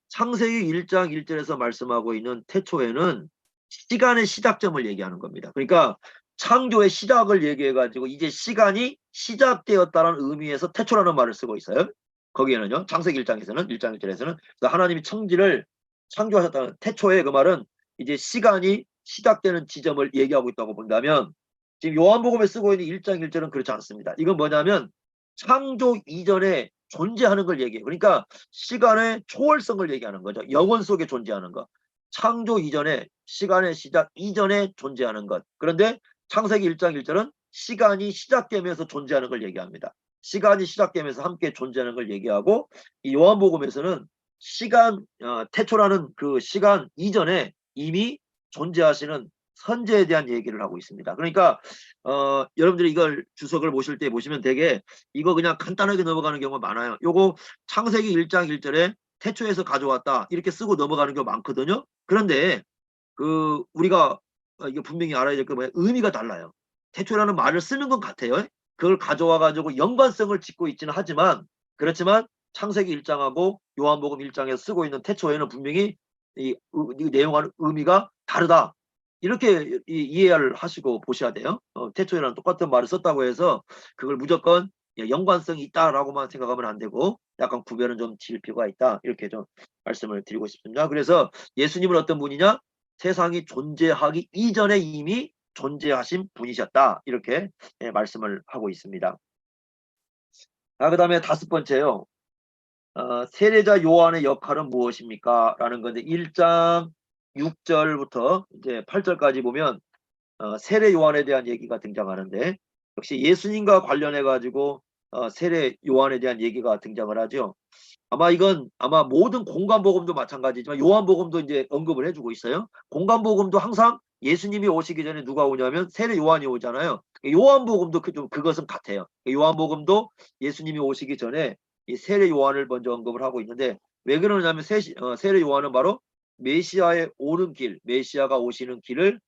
창세기 1장 1절에서 말씀하고 있는 태초에는 시간의 시작점을 얘기하는 겁니다. 그러니까 창조의 시작을 얘기해가지고 이제 시간이 시작되었다는 의미에서 태초라는 말을 쓰고 있어요. 거기에는요. 창세기 1장에서는 1장 1절에서는 하나님이 천지를 창조하셨다는 태초의 그 말은 이제 시간이 시작되는 지점을 얘기하고 있다고 본다면 지금 요한복음에 쓰고 있는 1장 1절은 그렇지 않습니다. 이건 뭐냐면 창조 이전에 존재하는 걸 얘기해요. 그러니까 시간의 초월성을 얘기하는 거죠. 영원 속에 존재하는 것. 창조 이전에 시간의 시작 이전에 존재하는 것. 그런데 창세기 1장 1절은 시간이 시작되면서 존재하는 걸 얘기합니다. 시간이 시작되면서 함께 존재하는 걸 얘기하고 이 요한복음에서는 시간 태초라는 그 시간 이전에 이미 존재하시는 선제에 대한 얘기를 하고 있습니다. 그러니까 여러분들이 이걸 주석을 보실 때 보시면 되게 이거 그냥 간단하게 넘어가는 경우가 많아요. 요거 창세기 1장 1절에 태초에서 가져왔다 이렇게 쓰고 넘어가는 경우가 많거든요. 그런데 그 우리가 이거 분명히 알아야 될 게 뭐야? 의미가 달라요. 태초라는 말을 쓰는 건 같아요. 그걸 가져와 가지고 연관성을 짓고 있지는 하지만 그렇지만 창세기 1장하고 요한복음 1장에서 쓰고 있는 태초에는 분명히 이 내용하는 의미가 다르다. 이렇게 이해를 하시고 보셔야 돼요. 태초에랑 똑같은 말을 썼다고 해서 그걸 무조건 연관성이 있다라고만 생각하면 안 되고 약간 구별은 좀 지을 필요가 있다. 이렇게 좀 말씀을 드리고 싶습니다. 그래서 예수님은 어떤 분이냐? 세상이 존재하기 이전에 이미 존재하신 분이셨다. 이렇게 말씀을 하고 있습니다. 그 다음에 5번째요. 세례자 요한의 역할은 무엇입니까? 라는 건데 1장 6절부터 이제 8절까지 보면 세례 요한에 대한 얘기가 등장하는데 역시 예수님과 관련해 가지고 세례 요한에 대한 얘기가 등장을 하죠. 아마 모든 공간복음도 마찬가지지만 요한복음도 이제 언급을 해주고 있어요. 공간복음도 항상 예수님이 오시기 전에 누가 오냐면 세례 요한이 오잖아요. 요한복음도 좀 그것은 같아요. 요한복음도 예수님이 오시기 전에 이 세례 요한을 먼저 언급을 하고 있는데 왜 그러냐면 세례 요한은 바로 메시아의 오는 길, 메시아가 오시는 길을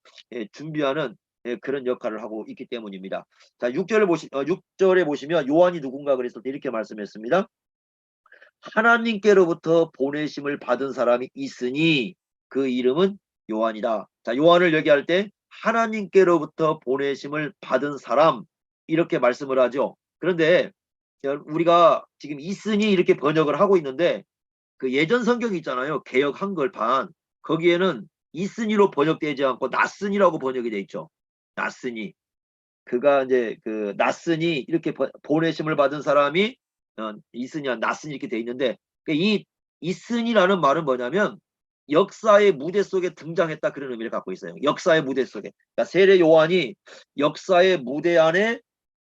준비하는 그런 역할을 하고 있기 때문입니다. 자, 6절에 보시면 요한이 누군가 그랬을 때 이렇게 말씀했습니다. 하나님께로부터 보내심을 받은 사람이 있으니 그 이름은 요한이다. 자, 요한을 얘기할 때 하나님께로부터 보내심을 받은 사람 이렇게 말씀을 하죠. 그런데 우리가 지금 있으니 이렇게 번역을 하고 있는데 그 예전 성경이 있잖아요. 개역 한글판. 거기에는 있으니로 번역되지 않고 낫으니라고 번역이 돼 있죠. 낫으니. 그가 이제 그 낫으니 이렇게 보내심을 받은 사람이 있으냐 낫으니 이렇게 돼 있는데 이 있으니라는 말은 뭐냐면 역사의 무대 속에 등장했다 그런 의미를 갖고 있어요. 역사의 무대 속에. 그러니까 세례 요한이 역사의 무대 안에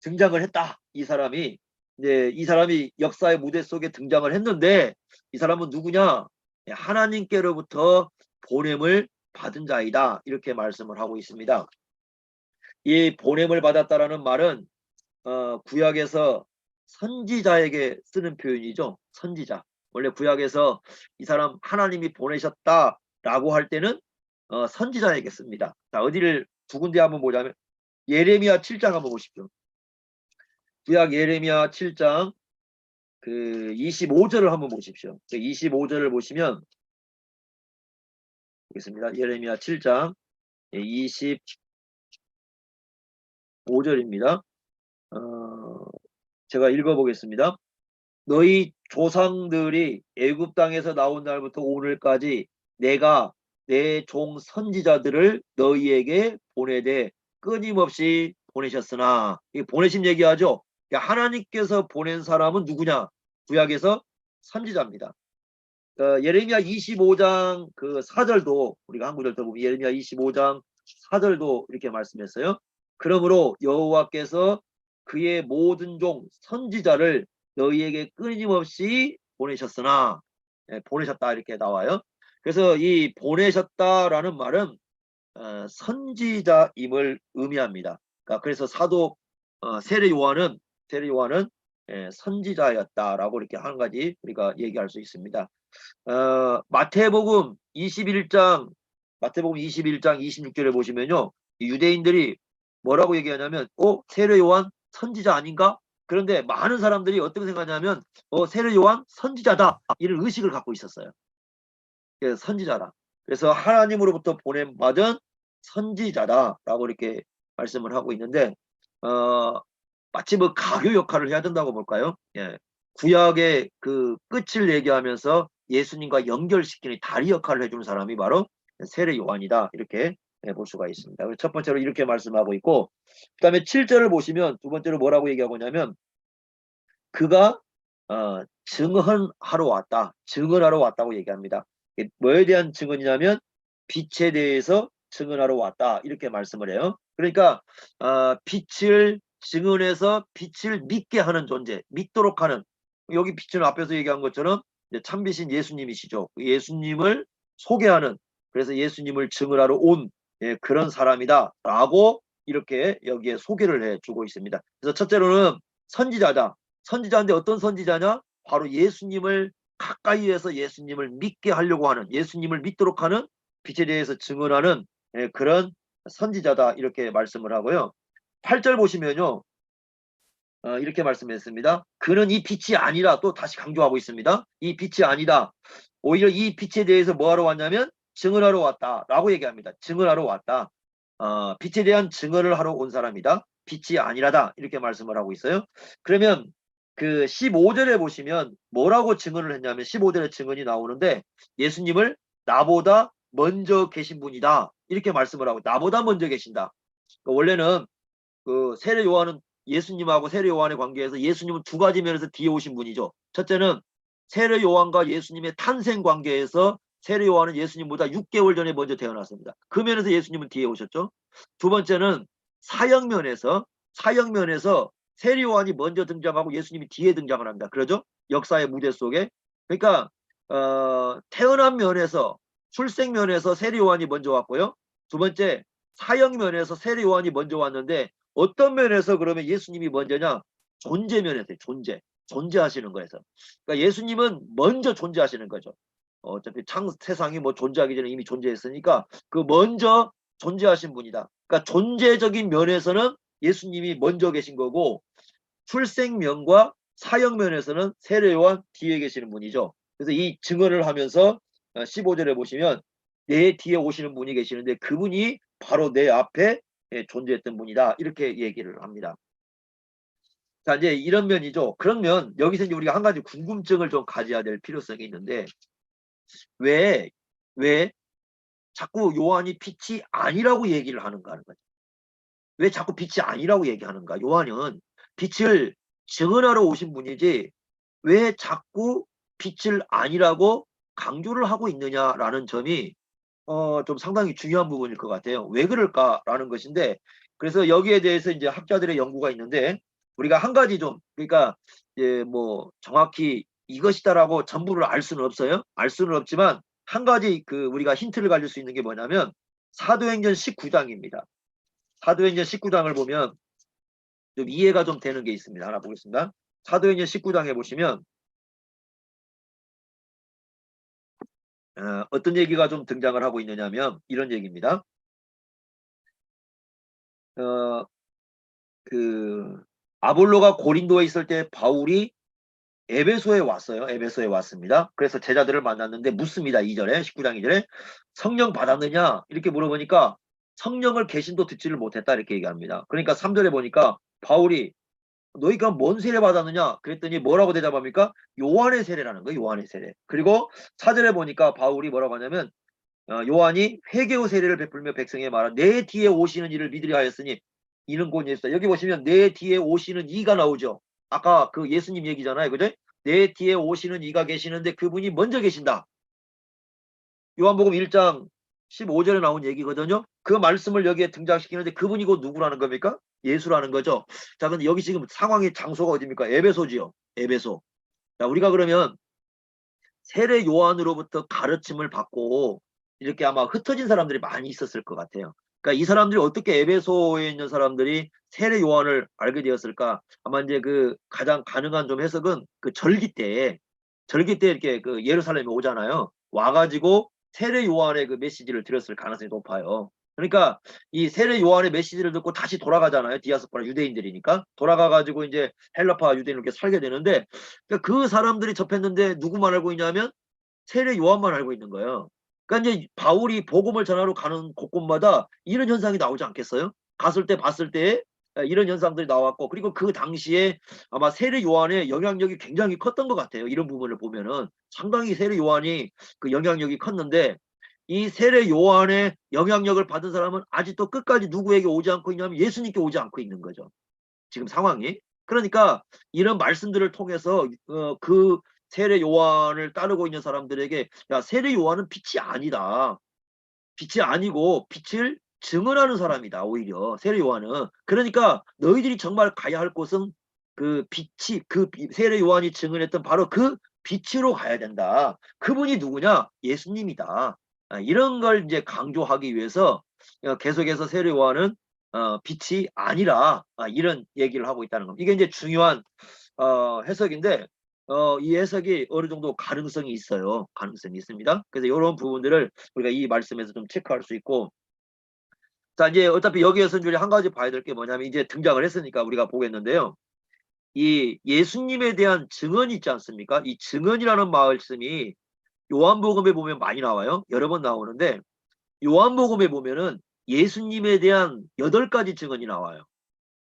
등장을 했다. 이 사람이 이제 이 사람이 역사의 무대 속에 등장을 했는데 이 사람은 누구냐? 하나님께로부터 보냄을 받은 자이다. 이렇게 말씀을 하고 있습니다. 이 보냄을 받았다라는 말은 구약에서 선지자에게 쓰는 표현이죠. 선지자. 원래 구약에서 이 사람 하나님이 보내셨다라고 할 때는 선지자에게 씁니다. 자, 어디를 두 군데 한번 보자면 예레미야 7장 한번 보십시오. 구약 예레미야 7장 그 25절을 한번 보십시오. 25절을 보시면 보겠습니다. 예레미야 7장 25절입니다. 제가 읽어보겠습니다. 너희 조상들이 애굽 땅에서 나온 날부터 오늘까지 내가 내 종 선지자들을 너희에게 보내되 끊임없이 보내셨으나, 이 보내심 얘기하죠. 하나님께서 보낸 사람은 누구냐? 구약에서 선지자입니다. 예레미야 25장 그 4절도 우리가 한 구절 더 보면 예레미야 25장 4절도 이렇게 말씀했어요. 그러므로 여호와께서 그의 모든 종 선지자를 너희에게 끊임없이 보내셨으나, 보내셨다 이렇게 나와요. 그래서 이 보내셨다라는 말은 선지자임을 의미합니다. 그러니까 그래서 사도 세례 요한은 선지자였다라고 이렇게 한 가지 우리가 얘기할 수 있습니다. 마태복음 21장 26절에 보시면요, 유대인들이 뭐라고 얘기하냐면 세례 요한 선지자 아닌가? 그런데 많은 사람들이 어떻게 생각하냐면 세례 요한 선지자다 이런 의식을 갖고 있었어요. 선지자다. 그래서 하나님으로부터 보냄받은 선지자다라고 이렇게 말씀을 하고 있는데, 마치 뭐 가교 역할을 해야 된다고 볼까요? 예. 구약의 그 끝을 얘기하면서 예수님과 연결시키는 다리 역할을 해주는 사람이 바로 세례 요한이다 이렇게 볼 수가 있습니다. 첫 번째로 이렇게 말씀하고 있고, 그 다음에 7절을 보시면 두 번째로 뭐라고 얘기하고 있냐면 그가 증언하러 왔다. 증언하러 왔다고 얘기합니다. 뭐에 대한 증언이냐면 빛에 대해서 증언하러 왔다 이렇게 말씀을 해요. 그러니까 빛을 증언해서 빛을 믿게 하는 존재, 믿도록 하는, 여기 빛은 앞에서 얘기한 것처럼 참빛인 예수님이시죠. 예수님을 소개하는, 그래서 예수님을 증언하러 온 그런 사람이다 라고 이렇게 여기에 소개를 해주고 있습니다. 그래서 첫째로는 선지자다. 선지자인데 어떤 선지자냐? 바로 예수님을 가까이에서 예수님을 믿게 하려고 하는, 예수님을 믿도록 하는, 빛에 대해서 증언하는 그런 선지자다 이렇게 말씀을 하고요. 8절 보시면요, 이렇게 말씀했습니다. 그는 이 빛이 아니라, 또 다시 강조하고 있습니다. 이 빛이 아니다. 오히려 이 빛에 대해서 뭐하러 왔냐면 증언하러 왔다 라고 얘기합니다. 증언하러 왔다. 빛에 대한 증언을 하러 온 사람이다. 빛이 아니라다 이렇게 말씀을 하고 있어요. 그러면 그 15절에 보시면 뭐라고 증언을 했냐면 15절에 증언이 나오는데 예수님을 나보다 먼저 계신 분이다 이렇게 말씀을 하고, 나보다 먼저 계신다. 그러니까 원래는 그 세례 요한은 예수님하고 세례 요한의 관계에서 예수님은 두 가지 면에서 뒤에 오신 분이죠. 첫째는 세례 요한과 예수님의 탄생 관계에서 세례 요한은 예수님보다 6개월 전에 먼저 태어났습니다. 그 면에서 예수님은 뒤에 오셨죠. 두 번째는 사역면에서 세례 요한이 먼저 등장하고 예수님이 뒤에 등장을 합니다. 그러죠? 역사의 무대 속에. 그러니까 태어난 면에서, 출생 면에서 세례 요한이 먼저 왔고요. 두 번째 사역 면에서 세례 요한이 먼저 왔는데 어떤 면에서 그러면 예수님이 먼저냐? 존재 면에서, 존재하시는 거에서. 그러니까 예수님은 먼저 존재하시는 거죠. 어차피 세상이 뭐 존재하기 전에 이미 존재했으니까 그 먼저 존재하신 분이다. 그러니까 존재적인 면에서는 예수님이 먼저 계신 거고, 출생면과 사역면에서는 세례 요한 뒤에 계시는 분이죠. 그래서 이 증언을 하면서 15절에 보시면 내 뒤에 오시는 분이 계시는데 그분이 바로 내 앞에 존재했던 분이다 이렇게 얘기를 합니다. 자, 이제 이런 면이죠. 그러면 여기서 이제 우리가 한 가지 궁금증을 좀 가져야 될 필요성이 있는데, 왜 자꾸 요한이 빛이 아니라고 얘기를 하는가 하는 거죠. 왜 자꾸 빛이 아니라고 얘기하는가? 요한은 빛을 증언하러 오신 분이지 왜 자꾸 빛을 아니라고 강조를 하고 있느냐라는 점이 좀 상당히 중요한 부분일 것 같아요. 왜 그럴까라는 것인데, 그래서 여기에 대해서 이제 학자들의 연구가 있는데 우리가 한 가지 좀, 그러니까 뭐 정확히 이것이다라고 전부를 알 수는 없어요. 알 수는 없지만 한 가지 그 우리가 힌트를 가질 수 있는 게 뭐냐면 사도행전 19장입니다. 사도행전 19장을 보면 좀 이해가 좀 되는 게 있습니다. 하나 보겠습니다. 사도행전 19장에 보시면 어떤 얘기가 좀 등장을 하고 있느냐면 이런 얘기입니다. 그 아볼로가 고린도에 있을 때 바울이 에베소에 왔어요. 에베소에 왔습니다. 그래서 제자들을 만났는데 묻습니다. 2절에 19장 2절에 성령 받았느냐 이렇게 물어보니까 성령을 계신도 듣지를 못했다 이렇게 얘기합니다. 그러니까 3절에 보니까 바울이 너희가 뭔 세례 받았느냐 그랬더니 뭐라고 대답합니까? 요한의 세례라는 거예요. 요한의 세례. 그리고 4절에 보니까 바울이 뭐라고 하냐면 요한이 회개의 세례를 베풀며 백성에게 말한 내 뒤에 오시는 이를 믿으려 하였으니 이는 곧 예수다. 여기 보시면 내 뒤에 오시는 이가 나오죠. 아까 그 예수님 얘기잖아요. 그죠? 내 뒤에 오시는 이가 계시는데 그분이 먼저 계신다. 요한복음 1장 15절에 나온 얘기거든요. 그 말씀을 여기에 등장시키는데 그분이 곧 누구라는 겁니까? 예수라는 거죠. 자, 근데 여기 지금 상황의 장소가 어디입니까? 에베소지요. 에베소. 자, 우리가 그러면 세례 요한으로부터 가르침을 받고 이렇게 아마 흩어진 사람들이 많이 있었을 것 같아요. 그러니까 이 사람들이 어떻게 에베소에 있는 사람들이 세례 요한을 알게 되었을까? 아마 이제 그 가장 가능한 좀 해석은 그 절기 때 이렇게 그 예루살렘에 오잖아요. 와가지고 세례 요한의 그 메시지를 들었을 가능성이 높아요. 그러니까 이 세례 요한의 메시지를 듣고 다시 돌아가잖아요. 디아스포라 유대인들이니까 돌아가가지고 이제 헬라파 유대인을 이렇게 살게 되는데 그러니까 그 사람들이 접했는데 누구만 알고 있냐면 세례 요한만 알고 있는 거예요. 그러니까 이제 바울이 복음을 전하러 가는 곳곳마다 이런 현상이 나오지 않겠어요? 갔을 때 봤을 때 이런 현상들이 나왔고 그리고 그 당시에 아마 세례 요한의 영향력이 굉장히 컸던 것 같아요. 이런 부분을 보면은 상당히 세례 요한이 그 영향력이 컸는데 이 세례 요한의 영향력을 받은 사람은 아직도 끝까지 누구에게 오지 않고 있냐면 예수님께 오지 않고 있는 거죠. 지금 상황이. 그러니까 이런 말씀들을 통해서 그 세례 요한을 따르고 있는 사람들에게 야 세례 요한은 빛이 아니다. 빛이 아니고 빛을 증언하는 사람이다. 오히려 세례 요한은. 그러니까 너희들이 정말 가야 할 곳은 그 빛이 세례 요한이 증언했던 바로 그 빛으로 가야 된다. 그분이 누구냐? 예수님이다. 이런 걸 이제 강조하기 위해서 계속해서 세례 요한은 빛이 아니라 이런 얘기를 하고 있다는 겁니다. 이게 이제 중요한 해석인데 이 해석이 어느 정도 가능성이 있어요. 가능성이 있습니다. 그래서 이런 부분들을 우리가 이 말씀에서 좀 체크할 수 있고 자 이제 어차피 여기에서 이제 한 가지 봐야 될 게 뭐냐면 이제 등장을 했으니까 우리가 보겠는데요. 이 예수님에 대한 증언이 있지 않습니까? 이 증언이라는 말씀이 요한복음에 보면 많이 나와요. 여러 번 나오는데 요한복음에 보면은 예수님에 대한 8가지 증언이 나와요.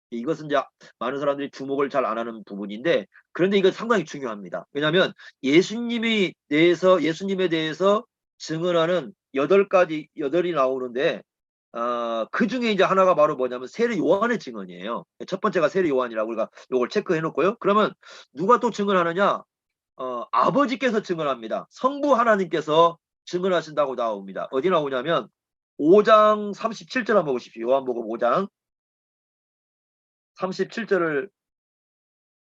이것은 이제 많은 사람들이 주목을 잘 안 하는 부분인데 그런데 이거 상당히 중요합니다. 왜냐하면 예수님에 대해서 증언하는 8이 나오는데 그 중에 이제 하나가 바로 뭐냐면 세례 요한의 증언이에요. 첫 번째가 세례 요한이라고 우리가 이걸 체크해 놓고요. 그러면 누가 또 증언하느냐? 아버지께서 증언합니다. 성부 하나님께서 증언하신다고 나옵니다. 어디 나오냐면 5장 37절 한번 보십시오. 요한복음 5장 37절을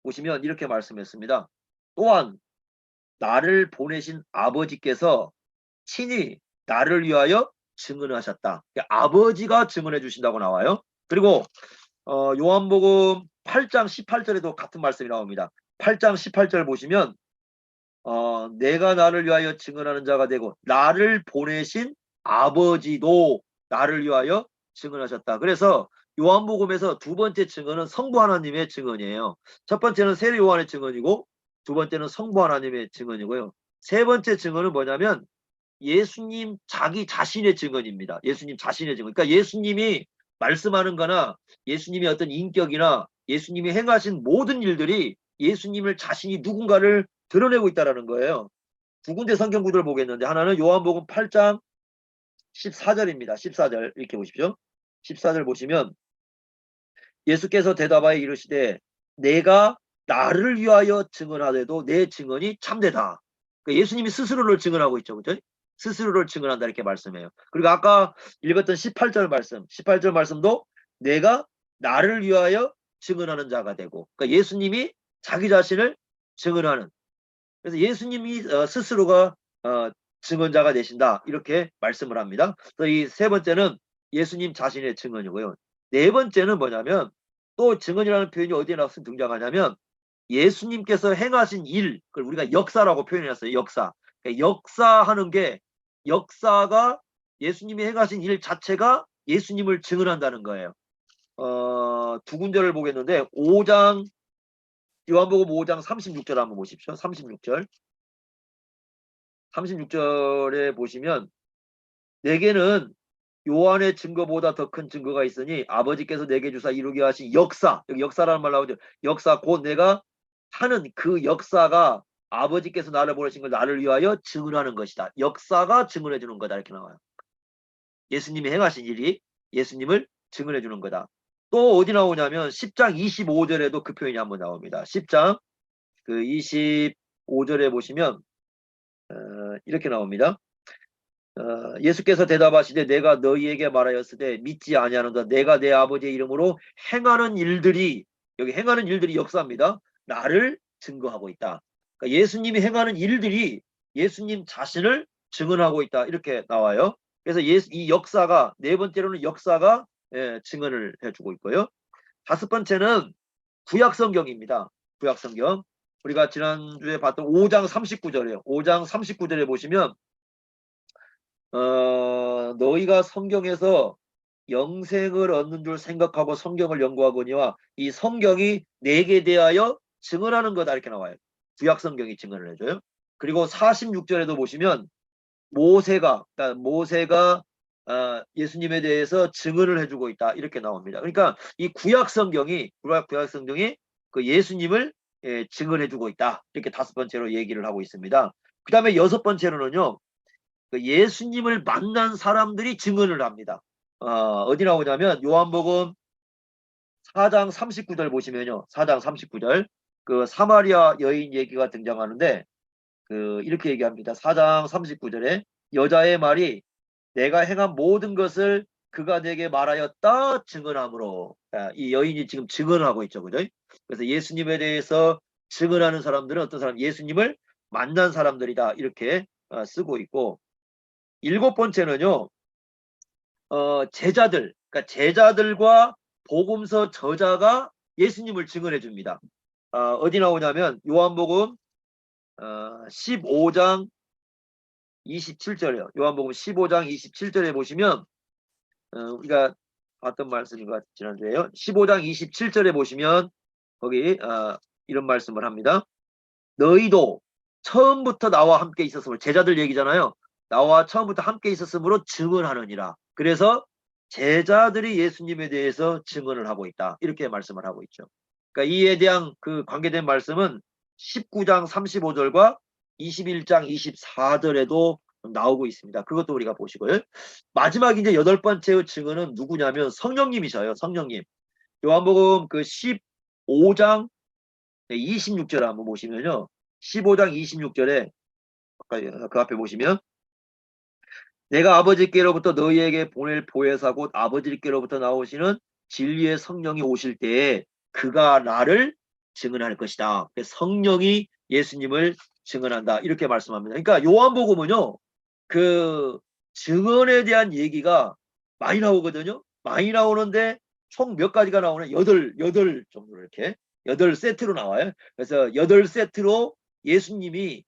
보시면 이렇게 말씀했습니다. 또한 나를 보내신 아버지께서 친히 나를 위하여 증언하셨다. 아버지가 증언해 주신다고 나와요. 그리고 요한복음 8장 18절에도 같은 말씀이 나옵니다. 8장 18절 보시면 내가 나를 위하여 증언하는 자가 되고 나를 보내신 아버지도 나를 위하여 증언하셨다. 그래서 요한복음에서 두 번째 증언은 성부 하나님의 증언이에요. 첫 번째는 세례 요한의 증언이고 두 번째는 성부 하나님의 증언이고요. 세 번째 증언은 뭐냐면 예수님 자기 자신의 증언입니다. 예수님 자신의 증언. 그러니까 예수님이 말씀하는 거나 예수님의 어떤 인격이나 예수님이 행하신 모든 일들이 예수님을 자신이 누군가를 드러내고 있다는 거예요. 두 군데 성경 구절을 보겠는데 하나는 요한복음 8장 14절입니다. 14절 이렇게 보십시오. 14절 보시면 예수께서 대답하여 이르시되 내가 나를 위하여 증언하되도 내 증언이 참되다. 그러니까 예수님이 스스로를 증언하고 있죠. 그죠? 스스로를 증언한다 이렇게 말씀해요. 그리고 아까 읽었던 18절 말씀도 내가 나를 위하여 증언하는 자가 되고 그러니까 예수님이 자기 자신을 증언하는 그래서 예수님이 스스로가 증언자가 되신다 이렇게 말씀을 합니다. 그래서 이 세 번째는 예수님 자신의 증언이고요. 네 번째는 뭐냐면 또 증언이라는 표현이 어디에 나와서 등장하냐면 예수님께서 행하신 일 그걸 우리가 역사라고 표현해놨어요. 역사. 그러니까 역사하는 게 역사가 예수님이 행하신 일 자체가 예수님을 증언한다는 거예요. 두 군데를 보겠는데 요한복음 5장 36절 한번 보십시오. 36절. 36절에 보시면 내게는 요한의 증거보다 더 큰 증거가 있으니 아버지께서 내게 주사 이루게 하신 역사, 여기 역사라는 말 나오죠. 역사, 곧 내가 하는 그 역사가 아버지께서 나를 보내신 걸 나를 위하여 증언하는 것이다. 역사가 증언해 주는 거다. 이렇게 나와요. 예수님이 행하신 일이 예수님을 증언해 주는 거다. 또 어디 나오냐면 10장 25절에도 그 표현이 한번 나옵니다. 10장 그 25절에 보시면 이렇게 나옵니다. 예수께서 대답하시되 내가 너희에게 말하였으되 믿지 아니하는가. 내가 내 아버지의 이름으로 행하는 일들이, 여기 행하는 일들이 역사입니다. 나를 증거하고 있다. 그러니까 예수님이 행하는 일들이 예수님 자신을 증언하고 있다. 이렇게 나와요. 그래서 이 역사가, 네 번째로는 역사가 증언을 해주고 있고요. 다섯 번째는 구약성경입니다. 구약성경. 우리가 지난주에 봤던 5장 39절이에요. 5장 39절에 보시면 너희가 성경에서 영생을 얻는 줄 생각하고 성경을 연구하거니와 이 성경이 내게 대하여 증언하는 거다. 이렇게 나와요. 구약 성경이 증언을 해줘요. 그리고 46절에도 보시면 모세가 예수님에 대해서 증언을 해주고 있다. 이렇게 나옵니다. 그러니까 이 구약 성경이 그 예수님을 증언해주고 있다. 이렇게 다섯 번째로 얘기를 하고 있습니다. 그 다음에 여섯 번째로는요. 그 예수님을 만난 사람들이 증언을 합니다. 어디 나오냐면 요한복음 4장 39절 보시면요. 4장 39절 그 사마리아 여인 얘기가 등장하는데 이렇게 얘기합니다. 4장 39절에 여자의 말이 내가 행한 모든 것을 그가 내게 말하였다 증언함으로, 이 여인이 지금 증언하고 있죠. 그죠? 그래서 예수님에 대해서 증언하는 사람들은 어떤 사람? 예수님을 만난 사람들이다. 이렇게 쓰고 있고, 일곱 번째는요. 제자들, 그러니까 제자들과 복음서 저자가 예수님을 증언해 줍니다. 어디 나오냐면 요한복음 15장 27절이요. 요한복음 15장 27절에 보시면 우리가 봤던 말씀인 것 같아요. 지난주에요. 15장 27절에 보시면 거기 이런 말씀을 합니다. 너희도 처음부터 나와 함께 있었으므로, 제자들 얘기잖아요. 나와 처음부터 함께 있었으므로 증언하느니라. 그래서 제자들이 예수님에 대해서 증언을 하고 있다. 이렇게 말씀을 하고 있죠. 그러니까 이에 대한 그 관계된 말씀은 19장 35절과 21장 24절에도 나오고 있습니다. 그것도 우리가 보시고요. 마지막 이제 여덟 번째의 증언은 누구냐면 성령님이셔요. 성령님. 요한복음 그 15장 26절 한번 보시면요. 15장 26절에 그 앞에 보시면 내가 아버지께로부터 너희에게 보낼 보혜사 곧 아버지께로부터 나오시는 진리의 성령이 오실 때에 그가 나를 증언할 것이다. 성령이 예수님을 증언한다. 이렇게 말씀합니다. 그러니까 요한복음은요. 그 증언에 대한 얘기가 많이 나오거든요. 많이 나오는데 총 몇 가지가 나오네. 여덟 정도 이렇게 8세트로 나와요. 그래서 8세트로 예수님에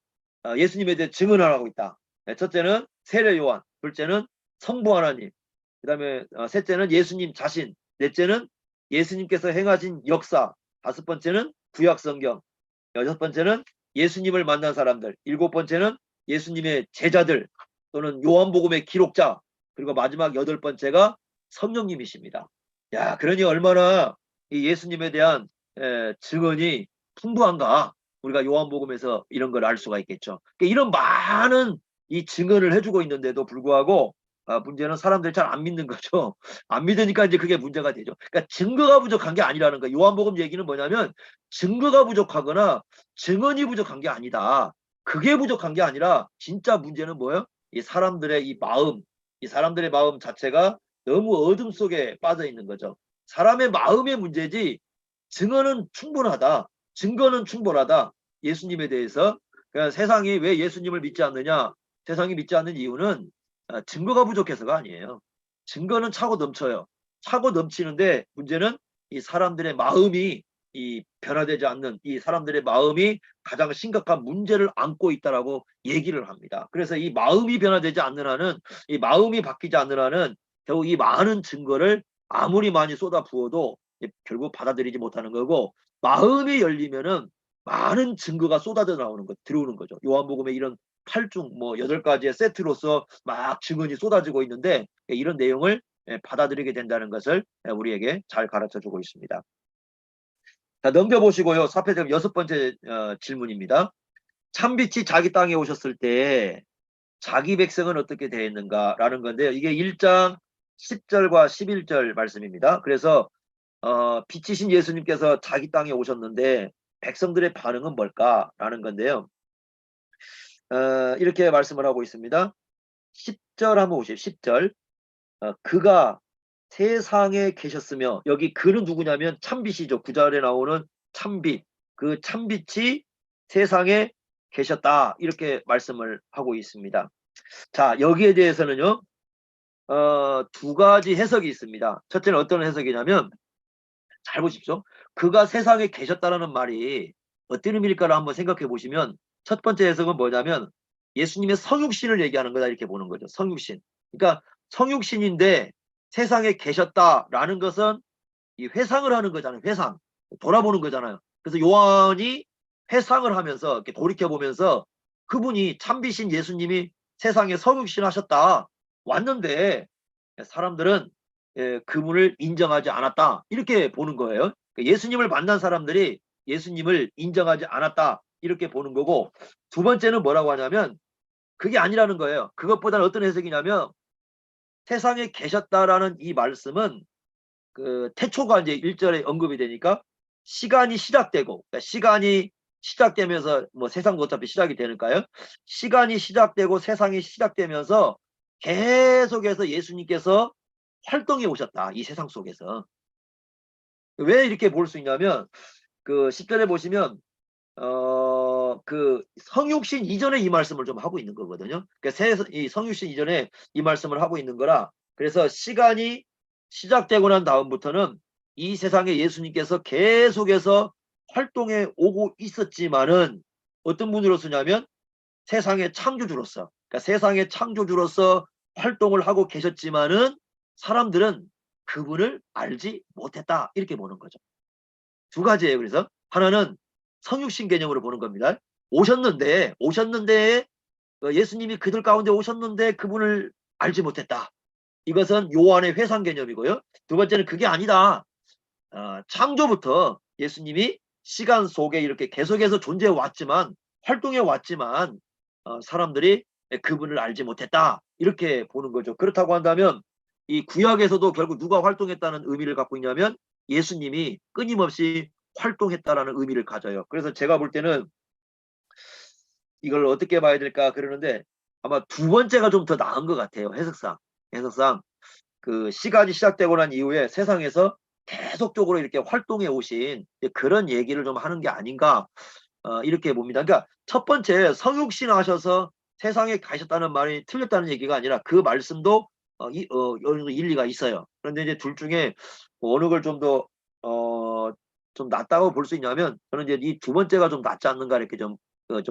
대해 증언을 하고 있다. 첫째는 세례 요한, 둘째는 성부 하나님, 그 다음에 셋째는 예수님 자신, 넷째는 예수님께서 행하신 역사, 다섯 번째는 구약 성경, 여섯 번째는 예수님을 만난 사람들, 일곱 번째는 예수님의 제자들 또는 요한복음의 기록자, 그리고 마지막 여덟 번째가 성령님이십니다. 야, 그러니 얼마나 이 예수님에 대한 증언이 풍부한가. 우리가 요한복음에서 이런 걸 알 수가 있겠죠. 그러니까 이런 많은 이 증언을 해주고 있는데도 불구하고 문제는 사람들이 잘 안 믿는 거죠. 안 믿으니까 이제 그게 문제가 되죠. 그러니까 증거가 부족한 게 아니라는 거예요. 요한복음 얘기는 뭐냐면 증거가 부족하거나 증언이 부족한 게 아니다. 그게 부족한 게 아니라 진짜 문제는 뭐예요? 이 사람들의 이 사람들의 마음 자체가 너무 어둠 속에 빠져 있는 거죠. 사람의 마음의 문제지 증거는 충분하다. 증거는 충분하다. 예수님에 대해서. 그러니까 세상이 왜 예수님을 믿지 않느냐? 세상이 믿지 않는 이유는 증거가 부족해서가 아니에요. 증거는 차고 넘쳐요. 차고 넘치는데 문제는 이 사람들의 마음이 이 변화되지 않는 이 사람들의 마음이 가장 심각한 문제를 안고 있다라고 얘기를 합니다. 그래서 이 마음이 변화되지 않는 한은, 이 마음이 바뀌지 않는 한은 결국 이 많은 증거를 아무리 많이 쏟아 부어도 결국 받아들이지 못하는 거고, 마음이 열리면은 많은 증거가 쏟아져 나오는 것, 들어오는 거죠. 요한복음에 이런 8중 뭐 8가지의 세트로서 막 증언이 쏟아지고 있는데 이런 내용을 받아들이게 된다는 것을 우리에게 잘 가르쳐 주고 있습니다. 자, 넘겨보시고요. 4페이지 6번째 질문입니다. 참빛이 자기 땅에 오셨을 때 자기 백성은 어떻게 되었는가라는 건데요. 이게 1장 10절과 11절 말씀입니다. 그래서 빛이신 예수님께서 자기 땅에 오셨는데 백성들의 반응은 뭘까라는 건데요. 이렇게 말씀을 하고 있습니다. 10절 한번 보시죠. 10절. 그가 세상에 계셨으며, 여기 그는 누구냐면 참빛이죠. 9절에 나오는 참빛. 그 참빛이 세상에 계셨다. 이렇게 말씀을 하고 있습니다. 자, 여기에 대해서는요, 두 가지 해석이 있습니다. 첫째는 어떤 해석이냐면, 잘 보십시오. 그가 세상에 계셨다라는 말이 어떤 의미일까를 한번 생각해 보시면, 첫 번째 해석은 뭐냐면 예수님의 성육신을 얘기하는 거다 이렇게 보는 거죠. 성육신. 그러니까 성육신인데 세상에 계셨다라는 것은 이 회상을 하는 거잖아요. 회상. 돌아보는 거잖아요. 그래서 요한이 회상을 하면서 이렇게 돌이켜 보면서 그분이 참비신 예수님이 세상에 성육신 하셨다. 왔는데 사람들은 그분을 인정하지 않았다. 이렇게 보는 거예요. 예수님을 만난 사람들이 예수님을 인정하지 않았다. 이렇게 보는 거고, 두 번째는 뭐라고 하냐면 그게 아니라는 거예요. 그것보다는 어떤 해석이냐면 세상에 계셨다라는 이 말씀은 그 태초가 이제 1절에 언급이 되니까 시간이 시작되고, 그러니까 시간이 시작되면서 뭐 세상도 어차피 시작이 되니까요. 시간이 시작되고 세상이 시작되면서 계속해서 예수님께서 활동해 오셨다. 이 세상 속에서. 왜 이렇게 볼 수 있냐면 그 10절에 보시면 그 성육신 이전에 이 말씀을 좀 하고 있는 거거든요. 그러니까 이 성육신 이전에 이 말씀을 하고 있는 거라, 그래서 시간이 시작되고 난 다음부터는 이 세상에 예수님께서 계속해서 활동해 오고 있었지만은 어떤 분으로서냐면 세상의 창조주로서, 그러니까 세상의 창조주로서 활동을 하고 계셨지만은 사람들은 그분을 알지 못했다 이렇게 보는 거죠. 두 가지예요. 그래서 하나는 성육신 개념으로 보는 겁니다. 오셨는데 예수님이 그들 가운데 오셨는데 그분을 알지 못했다. 이것은 요한의 회상 개념이고요. 두 번째는 그게 아니다. 창조부터 예수님이 시간 속에 이렇게 계속해서 존재해 왔지만, 활동해 왔지만 사람들이 그분을 알지 못했다. 이렇게 보는 거죠. 그렇다고 한다면 이 구약에서도 결국 누가 활동했다는 의미를 갖고 있냐면 예수님이 끊임없이 활동했다라는 의미를 가져요. 그래서 제가 볼 때는 이걸 어떻게 봐야 될까 그러는데 아마 두 번째가 좀 더 나은 것 같아요. 해석상 그 시간이 시작되고 난 이후에 세상에서 계속적으로 이렇게 활동해 오신 그런 얘기를 좀 하는 게 아닌가 이렇게 봅니다. 그러니까 첫 번째 성육신 하셔서 세상에 가셨다는 말이 틀렸다는 얘기가 아니라 그 말씀도 어느 정도 일리가 있어요. 그런데 이제 둘 중에 뭐 어느 걸 좀 더 좀 낫다고 볼 수 있냐면 저는 이제 이 두 번째가 좀 낫지 않는가 이렇게 좀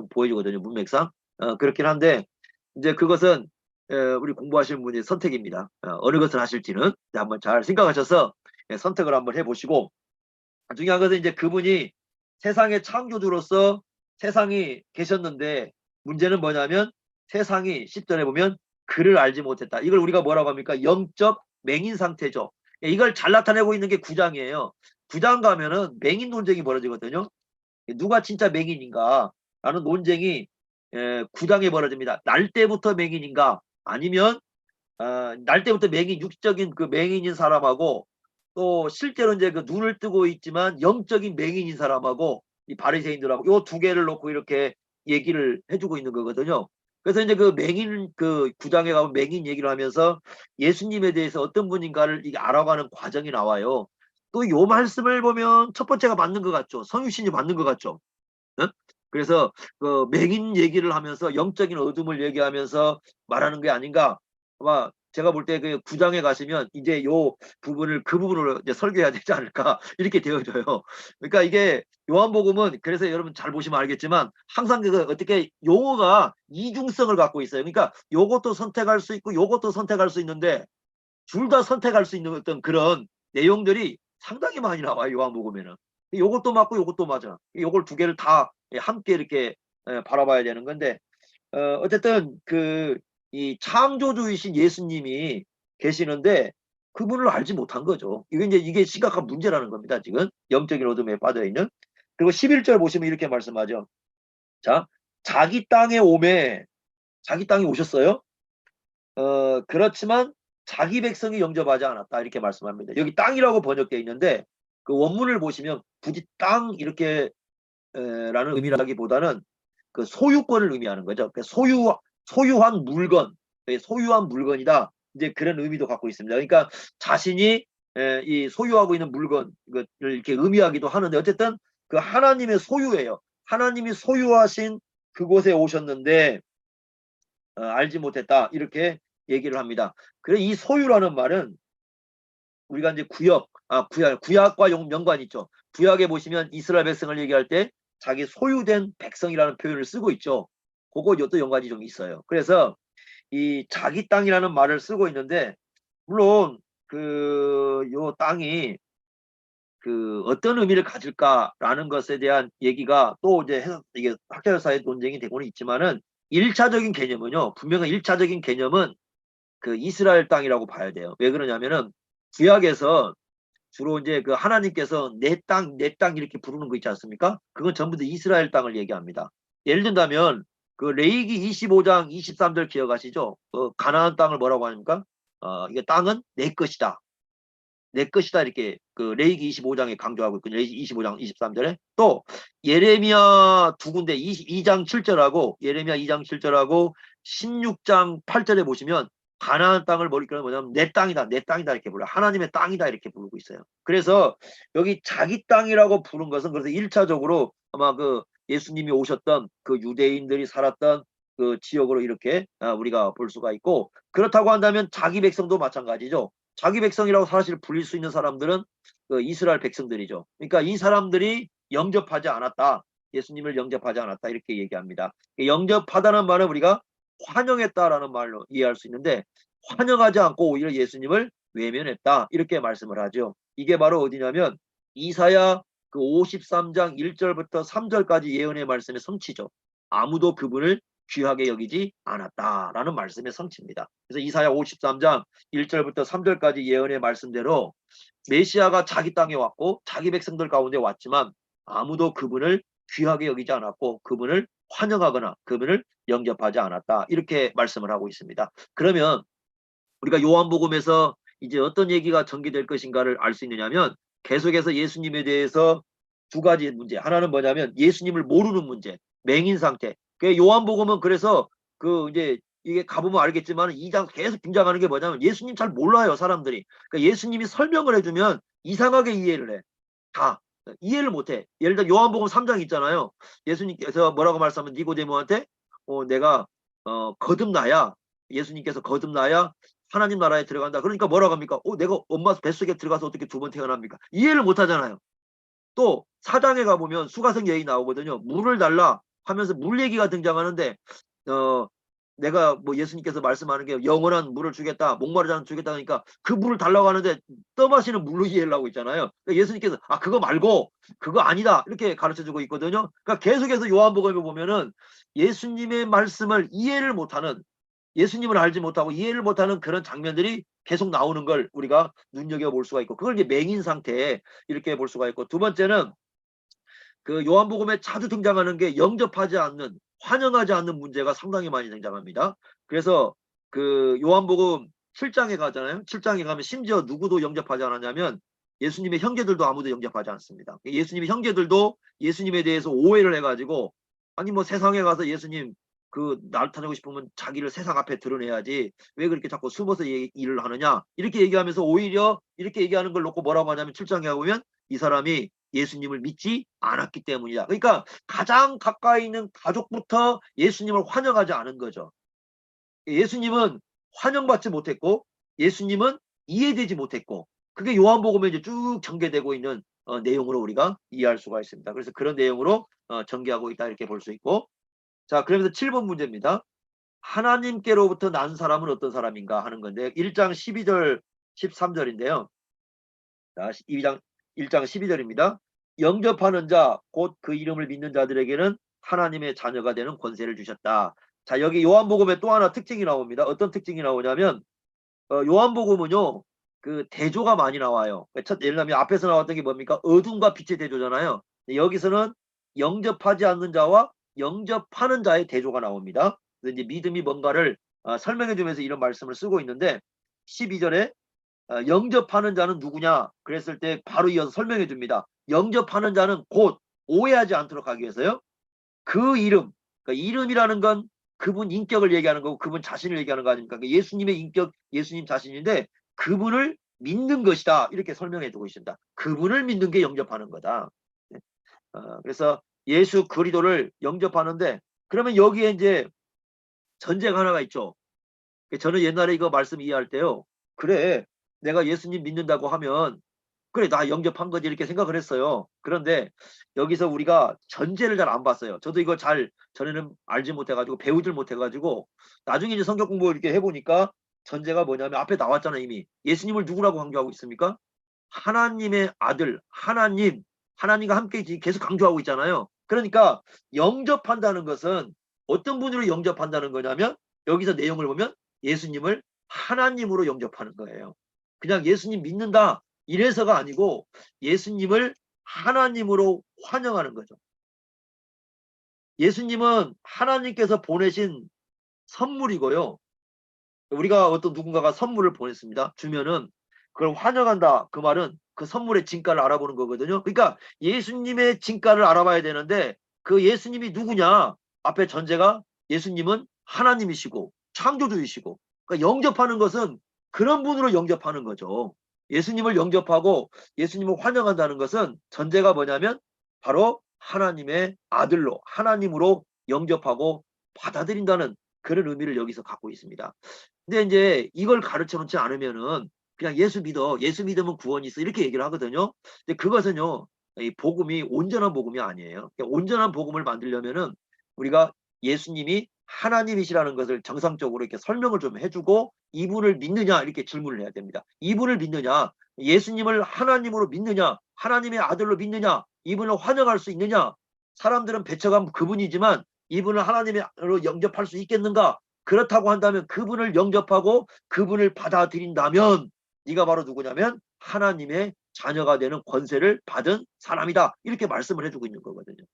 보여지거든요. 문맥상. 그렇긴 한데 이제 그것은 우리 공부하시는 분의 선택입니다. 어느 것을 하실지는 한번 잘 생각하셔서 선택을 한번 해보시고, 중요한 것은 이제 그분이 세상의 창조주로서 세상이 계셨는데 문제는 뭐냐면 세상이 10절에 보면 그를 알지 못했다. 이걸 우리가 뭐라고 합니까? 영적 맹인 상태죠. 이걸 잘 나타내고 있는 게 9장이에요. 9장 가면은 맹인 논쟁이 벌어지거든요. 누가 진짜 맹인인가 라는 논쟁이 9장에 벌어집니다. 날 때부터 맹인인가 아니면 날 때부터 육적인 그 맹인인 사람하고 또 실제로 이제 그 눈을 뜨고 있지만 영적인 맹인인 사람하고 이 바리새인들하고 요 두 개를 놓고 이렇게 얘기를 해주고 있는 거거든요. 그래서 이제 그 맹인 그 9장에 가면 맹인 얘기를 하면서 예수님에 대해서 어떤 분인가를 이게 알아가는 과정이 나와요. 또 요 말씀을 보면 첫 번째가 맞는 것 같죠. 성육신이 맞는 것 같죠. 어? 그래서 그 맹인 얘기를 하면서 영적인 어둠을 얘기하면서 말하는 게 아닌가. 아마 제가 볼 때 그 9장에 가시면 이제 요 부분을 그 부분으로 이제 설교해야 되지 않을까 이렇게 되어져요. 그러니까 이게 요한복음은 그래서 여러분 잘 보시면 알겠지만 항상 그 어떻게 용어가 이중성을 갖고 있어요. 그러니까 요것도 선택할 수 있고 요것도 선택할 수 있는데 둘 다 선택할 수 있는 어떤 그런 내용들이 상당히 많이 나와요. 요한복음에는. 요것도 맞고 요것도 맞아. 요걸 두 개를 다 함께 이렇게 바라봐야 되는 건데 어쨌든 이 창조주이신 예수님이 계시는데 그분을 알지 못한 거죠. 이게 심각한 문제라는 겁니다. 지금 영적인 어둠에 빠져 있는. 그리고 11절 보시면 이렇게 말씀하죠. 자, 자기 땅에 오매, 자기 땅에 오셨어요. 그렇지만 자기 백성이 영접하지 않았다 이렇게 말씀합니다. 여기 땅이라고 번역되어 있는데 그 원문을 보시면 굳이 땅 이렇게 라는 의미라기보다는 그 소유권을 의미하는 거죠. 그 소유한 물건, 소유한 물건이다. 이제 그런 의미도 갖고 있습니다. 그러니까 자신이 이 소유하고 있는 물건 이걸 이렇게 의미하기도 하는데 어쨌든 그 하나님의 소유예요. 하나님이 소유하신 그곳에 오셨는데 알지 못했다 이렇게 얘기를 합니다. 그래 이 소유라는 말은 우리가 이제 구약과 연관이 있죠. 구약에 보시면 이스라엘 백성을 얘기할 때 자기 소유된 백성이라는 표현을 쓰고 있죠. 그거 또 연관이 좀 있어요. 그래서 이 자기 땅이라는 말을 쓰고 있는데 물론 요 땅이 어떤 의미를 가질까라는 것에 대한 얘기가 또 이제 이게 학자사의 논쟁이 되고는 있지만은 1차적인 개념은요. 분명히 1차적인 개념은 그 이스라엘 땅이라고 봐야 돼요. 왜 그러냐면은 구약에서 주로 이제 그 하나님께서 내 땅 이렇게 부르는 거 있지 않습니까? 그건 전부 다 이스라엘 땅을 얘기합니다. 예를 든다면 그 레위기 25장 23절 기억하시죠? 가나안 땅을 뭐라고 합니까? 이게 땅은 내 것이다. 내 것이다 이렇게 그 레위기 25장에 강조하고 있거든요. 레위기 25장 23절에 또 예레미야 두 군데 2장 7절하고 예레미야 2장 7절하고 16장 8절에 보시면 가나안 땅을 머리끄는 뭐냐면 내 땅이다 내 땅이다 이렇게 불러요. 하나님의 땅이다 이렇게 부르고 있어요. 그래서 여기 자기 땅이라고 부른 것은 그래서 1차적으로 아마 그 예수님이 오셨던 그 유대인들이 살았던 그 지역으로 이렇게 우리가 볼 수가 있고 그렇다고 한다면 자기 백성도 마찬가지죠. 자기 백성이라고 사실 불릴 수 있는 사람들은 그 이스라엘 백성들이죠. 그러니까 이 사람들이 영접하지 않았다. 예수님을 영접하지 않았다. 이렇게 얘기합니다. 영접하다는 말은 우리가 환영했다라는 말로 이해할 수 있는데 환영하지 않고 오히려 예수님을 외면했다. 이렇게 말씀을 하죠. 이게 바로 어디냐면 이사야 그 53장 1절부터 3절까지 예언의 말씀의 성취죠. 아무도 그분을 귀하게 여기지 않았다라는 말씀의 성취입니다. 그래서 이사야 53장 1절부터 3절까지 예언의 말씀대로 메시아가 자기 땅에 왔고 자기 백성들 가운데 왔지만 아무도 그분을 귀하게 여기지 않았고 그분을 환영하거나 그분을 영접하지 않았다. 이렇게 말씀을 하고 있습니다. 그러면 우리가 요한복음에서 이제 어떤 얘기가 전개될 것인가를 알 수 있느냐면 계속해서 예수님에 대해서 두 가지 문제. 하나는 뭐냐면 예수님을 모르는 문제. 맹인 상태. 요한복음은 그래서 이제 이게 가보면 알겠지만 2장 계속 등장하는 게 뭐냐면 예수님 잘 몰라요 사람들이. 그러니까 예수님이 설명을 해주면 이상하게 이해를 해. 다 이해를 못해. 예를 들어 요한복음 3장 있잖아요. 예수님께서 뭐라고 말씀하면 니고데모한테 내가 거듭나야 예수님께서 거듭나야 하나님 나라에 들어간다. 그러니까 뭐라고 합니까? 내가 엄마 뱃속에 들어가서 어떻게 두 번 태어납니까? 이해를 못 하잖아요. 또 사장에 가보면 수가성 얘기 나오거든요. 물을 달라 하면서 물 얘기가 등장하는데 내가 뭐 예수님께서 말씀하는 게 영원한 물을 주겠다. 목마르지 않은 주겠다 하니까 그 물을 달라고 하는데 떠마시는 물로 이해를 하고 있잖아요. 그러니까 예수님께서 그거 말고 그거 아니다. 이렇게 가르쳐주고 있거든요. 그러니까 계속해서 요한복음에 보면은 예수님의 말씀을 이해를 못하는 예수님을 알지 못하고 이해를 못하는 그런 장면들이 계속 나오는 걸 우리가 눈여겨볼 수가 있고 그걸 이제 맹인 상태에 이렇게 볼 수가 있고 두 번째는 그 요한복음에 자주 등장하는 게 영접하지 않는 환영하지 않는 문제가 상당히 많이 등장합니다. 그래서 그 요한복음 7장에 가잖아요. 7장에 가면 심지어 누구도 영접하지 않았냐면 예수님의 형제들도 아무도 영접하지 않습니다. 예수님의 형제들도 예수님에 대해서 오해를 해가지고 아니 뭐 세상에 가서 예수님 나타내고 싶으면 자기를 세상 앞에 드러내야지 왜 그렇게 자꾸 숨어서 일을 하느냐 이렇게 얘기하면서 오히려 이렇게 얘기하는 걸 놓고 뭐라고 하냐면 7장에 보면 이 사람이 예수님을 믿지 않았기 때문이다. 그러니까 가장 가까이 있는 가족부터 예수님을 환영하지 않은 거죠. 예수님은 환영받지 못했고 예수님은 이해되지 못했고 그게 요한복음에 이제 쭉 전개되고 있는 내용으로 우리가 이해할 수가 있습니다. 그래서 그런 내용으로 전개하고 있다 이렇게 볼 수 있고 자 그러면서 7번 문제입니다. 하나님께로부터 난 사람은 어떤 사람인가 하는 건데 1장 12절 13절인데요. 자 1장 12절입니다. 영접하는 자 곧 그 이름을 믿는 자들에게는 하나님의 자녀가 되는 권세를 주셨다. 자, 여기 요한복음에 또 하나 특징이 나옵니다. 어떤 특징이 나오냐면 요한복음은요, 그 대조가 많이 나와요. 예를 들면 앞에서 나왔던 게 뭡니까? 어둠과 빛의 대조잖아요. 여기서는 영접하지 않는 자와 영접하는 자의 대조가 나옵니다. 그래서 이제 믿음이 뭔가를 설명해 주면서 이런 말씀을 쓰고 있는데 12절에 영접하는 자는 누구냐? 그랬을 때 바로 이어서 설명해 줍니다. 영접하는 자는 곧 오해하지 않도록 하기 위해서요. 그 이름, 그러니까 이름이라는 건 그분 인격을 얘기하는 거고 그분 자신을 얘기하는 거 아닙니까? 그러니까 예수님의 인격, 예수님 자신인데 그분을 믿는 것이다. 이렇게 설명해 주고 있습니다. 그분을 믿는 게 영접하는 거다. 그래서 예수 그리스도를 영접하는데 그러면 여기에 이제 전제가 하나가 있죠. 저는 옛날에 이거 말씀 이해할 때요. 그래, 내가 예수님 믿는다고 하면 그래, 나 영접한 거지 이렇게 생각을 했어요. 그런데 여기서 우리가 전제를 잘 안 봤어요. 저도 이거 잘 전에는 알지 못해가지고 배우질 못해가지고 나중에 이제 성경 공부 이렇게 해보니까 전제가 뭐냐면 앞에 나왔잖아요. 이미 예수님을 누구라고 강조하고 있습니까? 하나님의 아들, 하나님과 함께 계속 강조하고 있잖아요. 그러니까 영접한다는 것은 어떤 분으로 영접한다는 거냐면 여기서 내용을 보면 예수님을 하나님으로 영접하는 거예요. 그냥 예수님 믿는다 이래서가 아니고 예수님을 하나님으로 환영하는 거죠. 예수님은 하나님께서 보내신 선물이고요. 우리가 어떤 누군가가 선물을 보냈습니다. 주면은 그걸 환영한다. 그 말은 그 선물의 진가를 알아보는 거거든요. 그러니까 예수님의 진가를 알아봐야 되는데 그 예수님이 누구냐? 앞에 전제가 예수님은 하나님이시고 창조주이시고 그러니까 영접하는 것은 그런 분으로 영접하는 거죠. 예수님을 영접하고 예수님을 환영한다는 것은 전제가 뭐냐면 바로 하나님의 아들로 하나님으로 영접하고 받아들인다는 그런 의미를 여기서 갖고 있습니다. 근데 이제 이걸 가르쳐 놓지 않으면은 그냥 예수 믿어. 예수 믿으면 구원이 있어. 이렇게 얘기를 하거든요. 근데 그것은요, 이 복음이 온전한 복음이 아니에요. 그러니까 온전한 복음을 만들려면은 우리가 예수님이 하나님이시라는 것을 정상적으로 이렇게 설명을 좀 해주고 이분을 믿느냐 이렇게 질문을 해야 됩니다. 이분을 믿느냐, 예수님을 하나님으로 믿느냐, 하나님의 아들로 믿느냐, 이분을 환영할 수 있느냐, 사람들은 배척한 그분이지만 이분을 하나님으로 영접할 수 있겠는가? 그렇다고 한다면 그분을 영접하고 그분을 받아들인다면 네가 바로 누구냐면 하나님의 자녀가 되는 권세를 받은 사람이다. 이렇게 말씀을 해주고 있는 거거든요.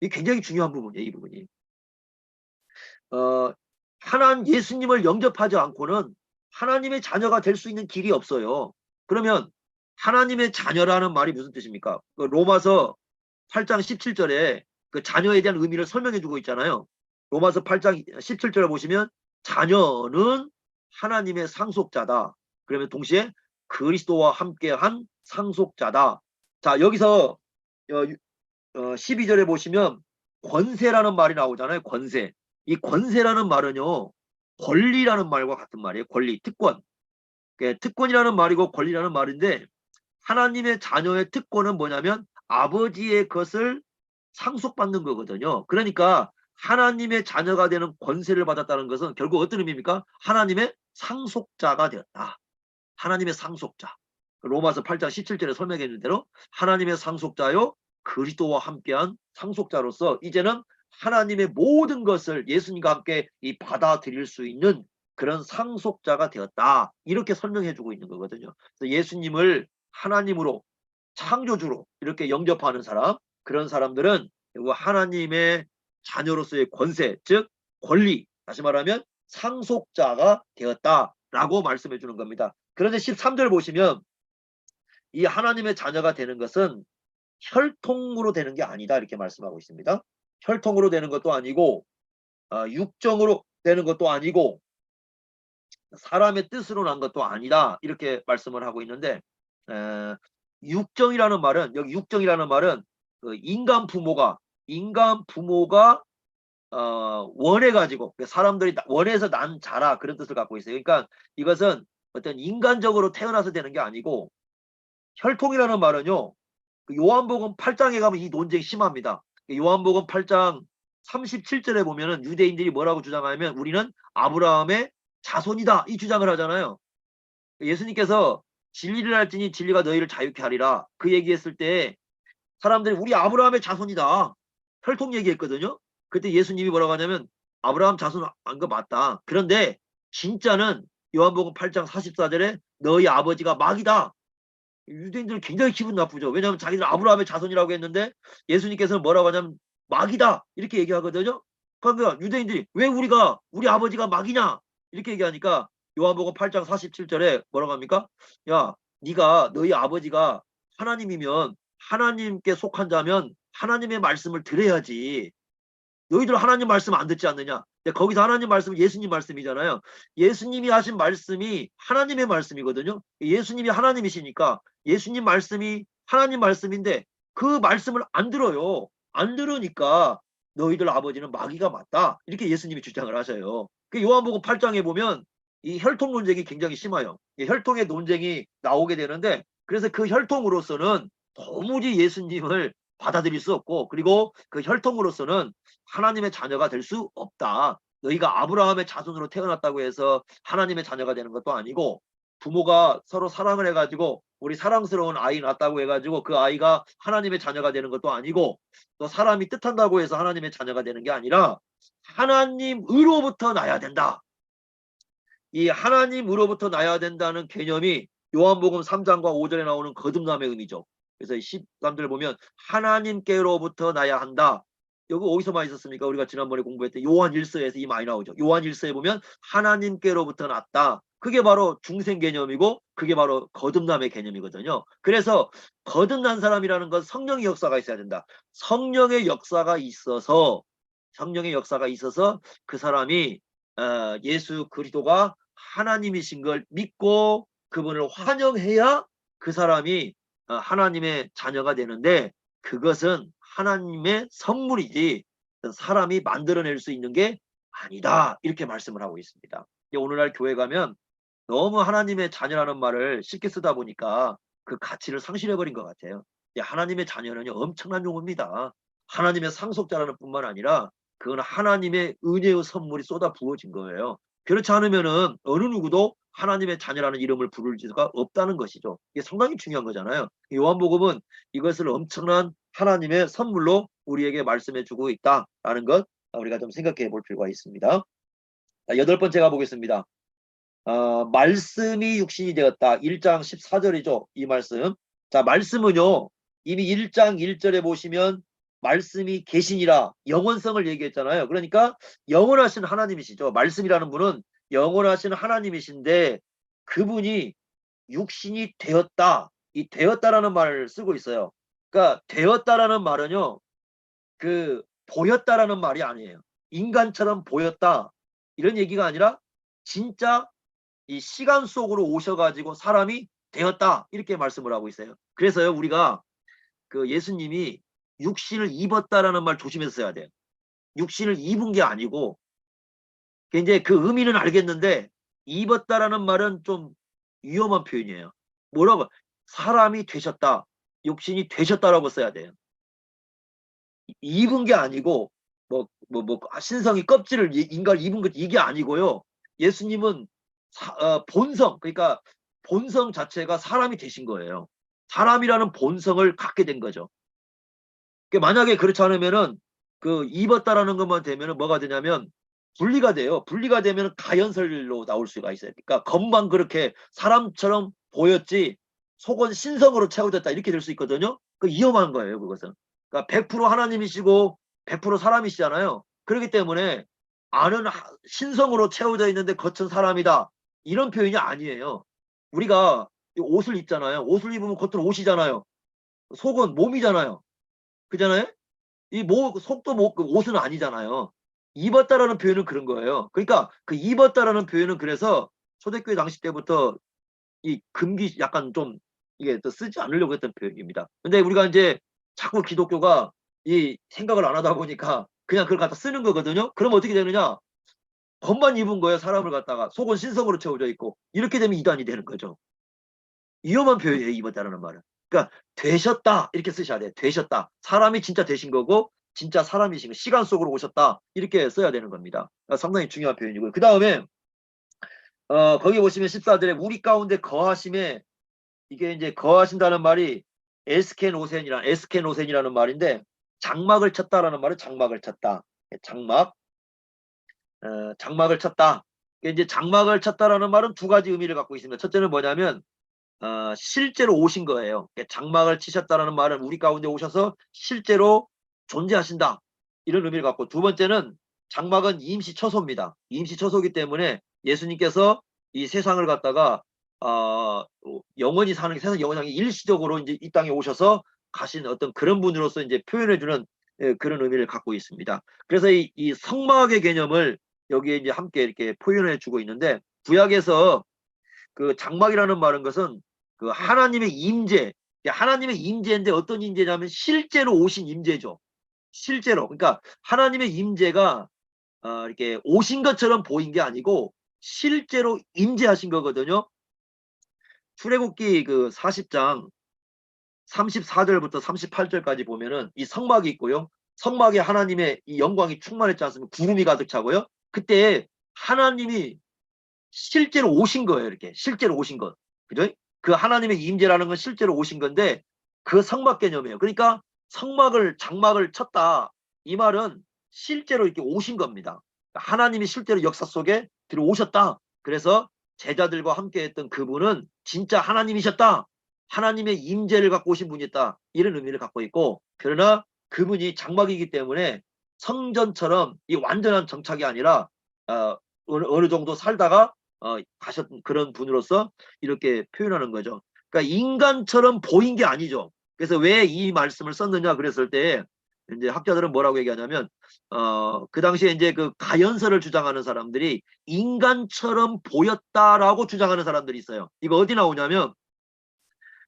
이게 굉장히 중요한 부분이에요. 이 부분이. 예수님을 영접하지 않고는 하나님의 자녀가 될 수 있는 길이 없어요. 그러면 하나님의 자녀라는 말이 무슨 뜻입니까? 로마서 8장 17절에 그 자녀에 대한 의미를 설명해 주고 있잖아요. 로마서 8장 17절에 보시면 자녀는 하나님의 상속자다. 그러면 동시에 그리스도와 함께한 상속자다. 자, 여기서 12절에 보시면 권세라는 말이 나오잖아요. 권세. 이 권세라는 말은요. 권리라는 말과 같은 말이에요. 권리, 특권. 특권이라는 말이고 권리라는 말인데 하나님의 자녀의 특권은 뭐냐면 아버지의 것을 상속받는 거거든요. 그러니까 하나님의 자녀가 되는 권세를 받았다는 것은 결국 어떤 의미입니까? 하나님의 상속자가 되었다. 하나님의 상속자. 로마서 8장 17절에 설명해 준 대로 하나님의 상속자요 그리스도와 함께한 상속자로서 이제는 하나님의 모든 것을 예수님과 함께 받아들일 수 있는 그런 상속자가 되었다. 이렇게 설명해 주고 있는 거거든요. 그래서 예수님을 하나님으로 창조주로 이렇게 영접하는 사람, 그런 사람들은 하나님의 자녀로서의 권세, 즉 권리, 다시 말하면 상속자가 되었다라고 말씀해 주는 겁니다. 그런데 13절 보시면 이 하나님의 자녀가 되는 것은 혈통으로 되는 게 아니다 이렇게 말씀하고 있습니다. 혈통으로 되는 것도 아니고 육정으로 되는 것도 아니고 사람의 뜻으로 난 것도 아니다 이렇게 말씀을 하고 있는데 육정이라는 말은 여기 육정이라는 말은 그 인간 부모가 원해 가지고 사람들이 원해서 난 자라 그런 뜻을 갖고 있어요. 그러니까 이것은 어떤 인간적으로 태어나서 되는 게 아니고 혈통이라는 말은요. 그 요한복음 8장에 가면 이 논쟁이 심합니다. 요한복음 8장 37절에 보면은 유대인들이 뭐라고 주장하냐면 우리는 아브라함의 자손이다 이 주장을 하잖아요. 예수님께서 진리를 알지니 진리가 너희를 자유케 하리라 그 얘기했을 때 사람들이 우리 아브라함의 자손이다. 혈통 얘기했거든요. 그때 예수님이 뭐라고 하냐면 아브라함 자손 안 거 맞다. 그런데 진짜는 요한복음 8장 44절에 너희 아버지가 마귀다. 유대인들은 굉장히 기분 나쁘죠. 왜냐하면 자기들 아브라함의 자손이라고 했는데 예수님께서는 뭐라고 하냐면 마귀다 이렇게 얘기하거든요. 그러니까 유대인들이 왜 우리 아버지가 마귀냐 이렇게 얘기하니까 요한복음 8장 47절에 뭐라고 합니까? 야, 네가 너희 아버지가 하나님이면 하나님께 속한 자면 하나님의 말씀을 들어야지. 너희들 하나님 말씀 안 듣지 않느냐? 근데 거기서 하나님 말씀은 예수님 말씀이잖아요. 예수님이 하신 말씀이 하나님의 말씀이거든요. 예수님이 하나님이시니까 예수님 말씀이 하나님 말씀인데 그 말씀을 안 들어요. 안 들으니까 너희들 아버지는 마귀가 맞다. 이렇게 예수님이 주장을 하셔요. 그 요한복음 8장에 보면 이 혈통 논쟁이 굉장히 심해요. 이 혈통의 논쟁이 나오게 되는데 그래서 그 혈통으로서는 도무지 예수님을 받아들일 수 없고 그리고 그 혈통으로서는 하나님의 자녀가 될 수 없다. 너희가 아브라함의 자손으로 태어났다고 해서 하나님의 자녀가 되는 것도 아니고 부모가 서로 사랑을 해가지고 우리 사랑스러운 아이 낳았다고 해가지고 그 아이가 하나님의 자녀가 되는 것도 아니고 또 사람이 뜻한다고 해서 하나님의 자녀가 되는 게 아니라 하나님으로부터 나야 된다. 이 하나님으로부터 나야 된다는 개념이 요한복음 3장과 5절에 나오는 거듭남의 의미죠. 그래서 13절 보면 하나님께로부터 나야 한다. 여기 어디서 많이 있었습니까? 우리가 지난번에 공부했던 요한 1서에서 이 많이 나오죠. 요한 1서에 보면 하나님께로부터 났다. 그게 바로 중생 개념이고 그게 바로 거듭남의 개념이거든요. 그래서 거듭난 사람이라는 건 성령의 역사가 있어야 된다. 성령의 역사가 있어서 그 사람이 예수 그리스도가 하나님이신 걸 믿고 그분을 환영해야 그 사람이 하나님의 자녀가 되는데 그것은 하나님의 선물이지 사람이 만들어낼 수 있는 게 아니다. 이렇게 말씀을 하고 있습니다. 오늘날 교회 가면 너무 하나님의 자녀라는 말을 쉽게 쓰다 보니까 그 가치를 상실해버린 것 같아요. 하나님의 자녀는 엄청난 용어입니다. 하나님의 상속자라는 뿐만 아니라 그건 하나님의 은혜의 선물이 쏟아 부어진 거예요. 그렇지 않으면은 어느 누구도 하나님의 자녀라는 이름을 부를 수가 없다는 것이죠. 이게 상당히 중요한 거잖아요. 요한복음은 이것을 엄청난 하나님의 선물로 우리에게 말씀해 주고 있다라는 것 우리가 좀 생각해 볼 필요가 있습니다. 여덟 번째 가보겠습니다. 말씀이 육신이 되었다. 1장 14절이죠. 이 말씀. 자, 말씀은요. 이미 1장 1절에 보시면 말씀이 계시니라 영원성을 얘기했잖아요. 그러니까 영원하신 하나님이시죠. 말씀이라는 분은 영원하신 하나님이신데 그분이 육신이 되었다. 이 되었다라는 말을 쓰고 있어요. 그러니까 되었다라는 말은요. 그 보였다라는 말이 아니에요. 인간처럼 보였다. 이런 얘기가 아니라 진짜 이 시간 속으로 오셔가지고 사람이 되었다. 이렇게 말씀을 하고 있어요. 그래서요, 우리가 그 예수님이 육신을 입었다라는 말 조심해서 써야 돼요. 육신을 입은 게 아니고, 이제 그 의미는 알겠는데, 입었다라는 말은 좀 위험한 표현이에요. 뭐라고? 사람이 되셨다. 육신이 되셨다라고 써야 돼요. 입은 게 아니고, 신성이 껍질을 인간을 입은 것 이게 아니고요. 예수님은 본성, 그러니까 본성 자체가 사람이 되신 거예요. 사람이라는 본성을 갖게 된 거죠. 그러니까 만약에 그렇지 않으면은 그 입었다라는 것만 되면은 뭐가 되냐면 분리가 돼요. 분리가 되면 가연설로 나올 수가 있어요. 그러니까 겉만 그렇게 사람처럼 보였지 속은 신성으로 채워졌다 이렇게 될 수 있거든요. 그 위험한 거예요, 그것은. 그러니까 100% 하나님이시고 100% 사람이시잖아요. 그렇기 때문에 안은 신성으로 채워져 있는데 겉은 사람이다. 이런 표현이 아니에요. 우리가 옷을 입잖아요. 옷을 입으면 겉은 옷이잖아요. 속은 몸이잖아요. 그잖아요? 속도 그 옷은 아니잖아요. 입었다라는 표현은 그런 거예요. 그러니까 그 입었다라는 표현은 그래서 초대교회 당시 때부터 이 금기 약간 좀 이게 또 쓰지 않으려고 했던 표현입니다. 근데 우리가 이제 자꾸 기독교가 이 생각을 안 하다 보니까 그냥 그걸 갖다 쓰는 거거든요. 그럼 어떻게 되느냐? 겉만 입은 거예요. 사람을 갖다가 속은 신성으로 채워져 있고 이렇게 되면 이단이 되는 거죠. 위험한 표현이에요. 입었다라는 말은. 그러니까 되셨다 이렇게 쓰셔야 돼요. 되셨다. 사람이 진짜 되신 거고 진짜 사람이신 거. 시간 속으로 오셨다 이렇게 써야 되는 겁니다. 그러니까 상당히 중요한 표현이고요. 그 다음에 거기 보시면 14절에 우리 가운데 거하심에 이게 이제 거하신다는 말이 에스케노센이라는 말인데 장막을 쳤다라는 말은 장막을 쳤다. 장막을 쳤다. 이제 장막을 쳤다라는 말은 두 가지 의미를 갖고 있습니다. 첫째는 뭐냐면 실제로 오신 거예요. 장막을 치셨다라는 말은 우리 가운데 오셔서 실제로 존재하신다. 이런 의미를 갖고, 두 번째는 장막은 임시처소입니다. 임시처소이기 때문에 예수님께서 이 세상을 갖다가 영원히 사는, 세상 영원히 일시적으로 이제 이 땅에 오셔서 가신 어떤 그런 분으로서 이제 표현해주는 그런 의미를 갖고 있습니다. 그래서 이 성막의 개념을 여기에 이제 함께 이렇게 표현해 주고 있는데, 구약에서 그 장막이라는 말은 것은 그 하나님의 임재, 하나님의 임재인데 어떤 임재냐면 실제로 오신 임재죠. 실제로. 그러니까 하나님의 임재가 이렇게 오신 것처럼 보인 게 아니고 실제로 임재하신 거거든요. 출애굽기 그 40장 34절부터 38절까지 보면은 이 성막이 있고요. 성막에 하나님의 이 영광이 충만했지 않습니까? 구름이 가득 차고요. 그때 하나님이 실제로 오신 거예요. 이렇게 실제로 오신 것. 그죠? 그 하나님의 임재라는 건 실제로 오신 건데 그 성막 개념이에요. 그러니까 장막을 쳤다. 이 말은 실제로 이렇게 오신 겁니다. 하나님이 실제로 역사 속에 들어오셨다. 그래서 제자들과 함께 했던 그분은 진짜 하나님이셨다. 하나님의 임재를 갖고 오신 분이었다. 이런 의미를 갖고 있고, 그러나 그분이 장막이기 때문에 성전처럼 이 완전한 정착이 아니라 어느 정도 살다가 가셨 그런 분으로서 이렇게 표현하는 거죠. 그러니까 인간처럼 보인 게 아니죠. 그래서 왜 이 말씀을 썼느냐 그랬을 때 이제 학자들은 뭐라고 얘기하냐면 그 당시에 이제 그 가연설을 주장하는 사람들이 인간처럼 보였다라고 주장하는 사람들이 있어요. 이거 어디 나오냐면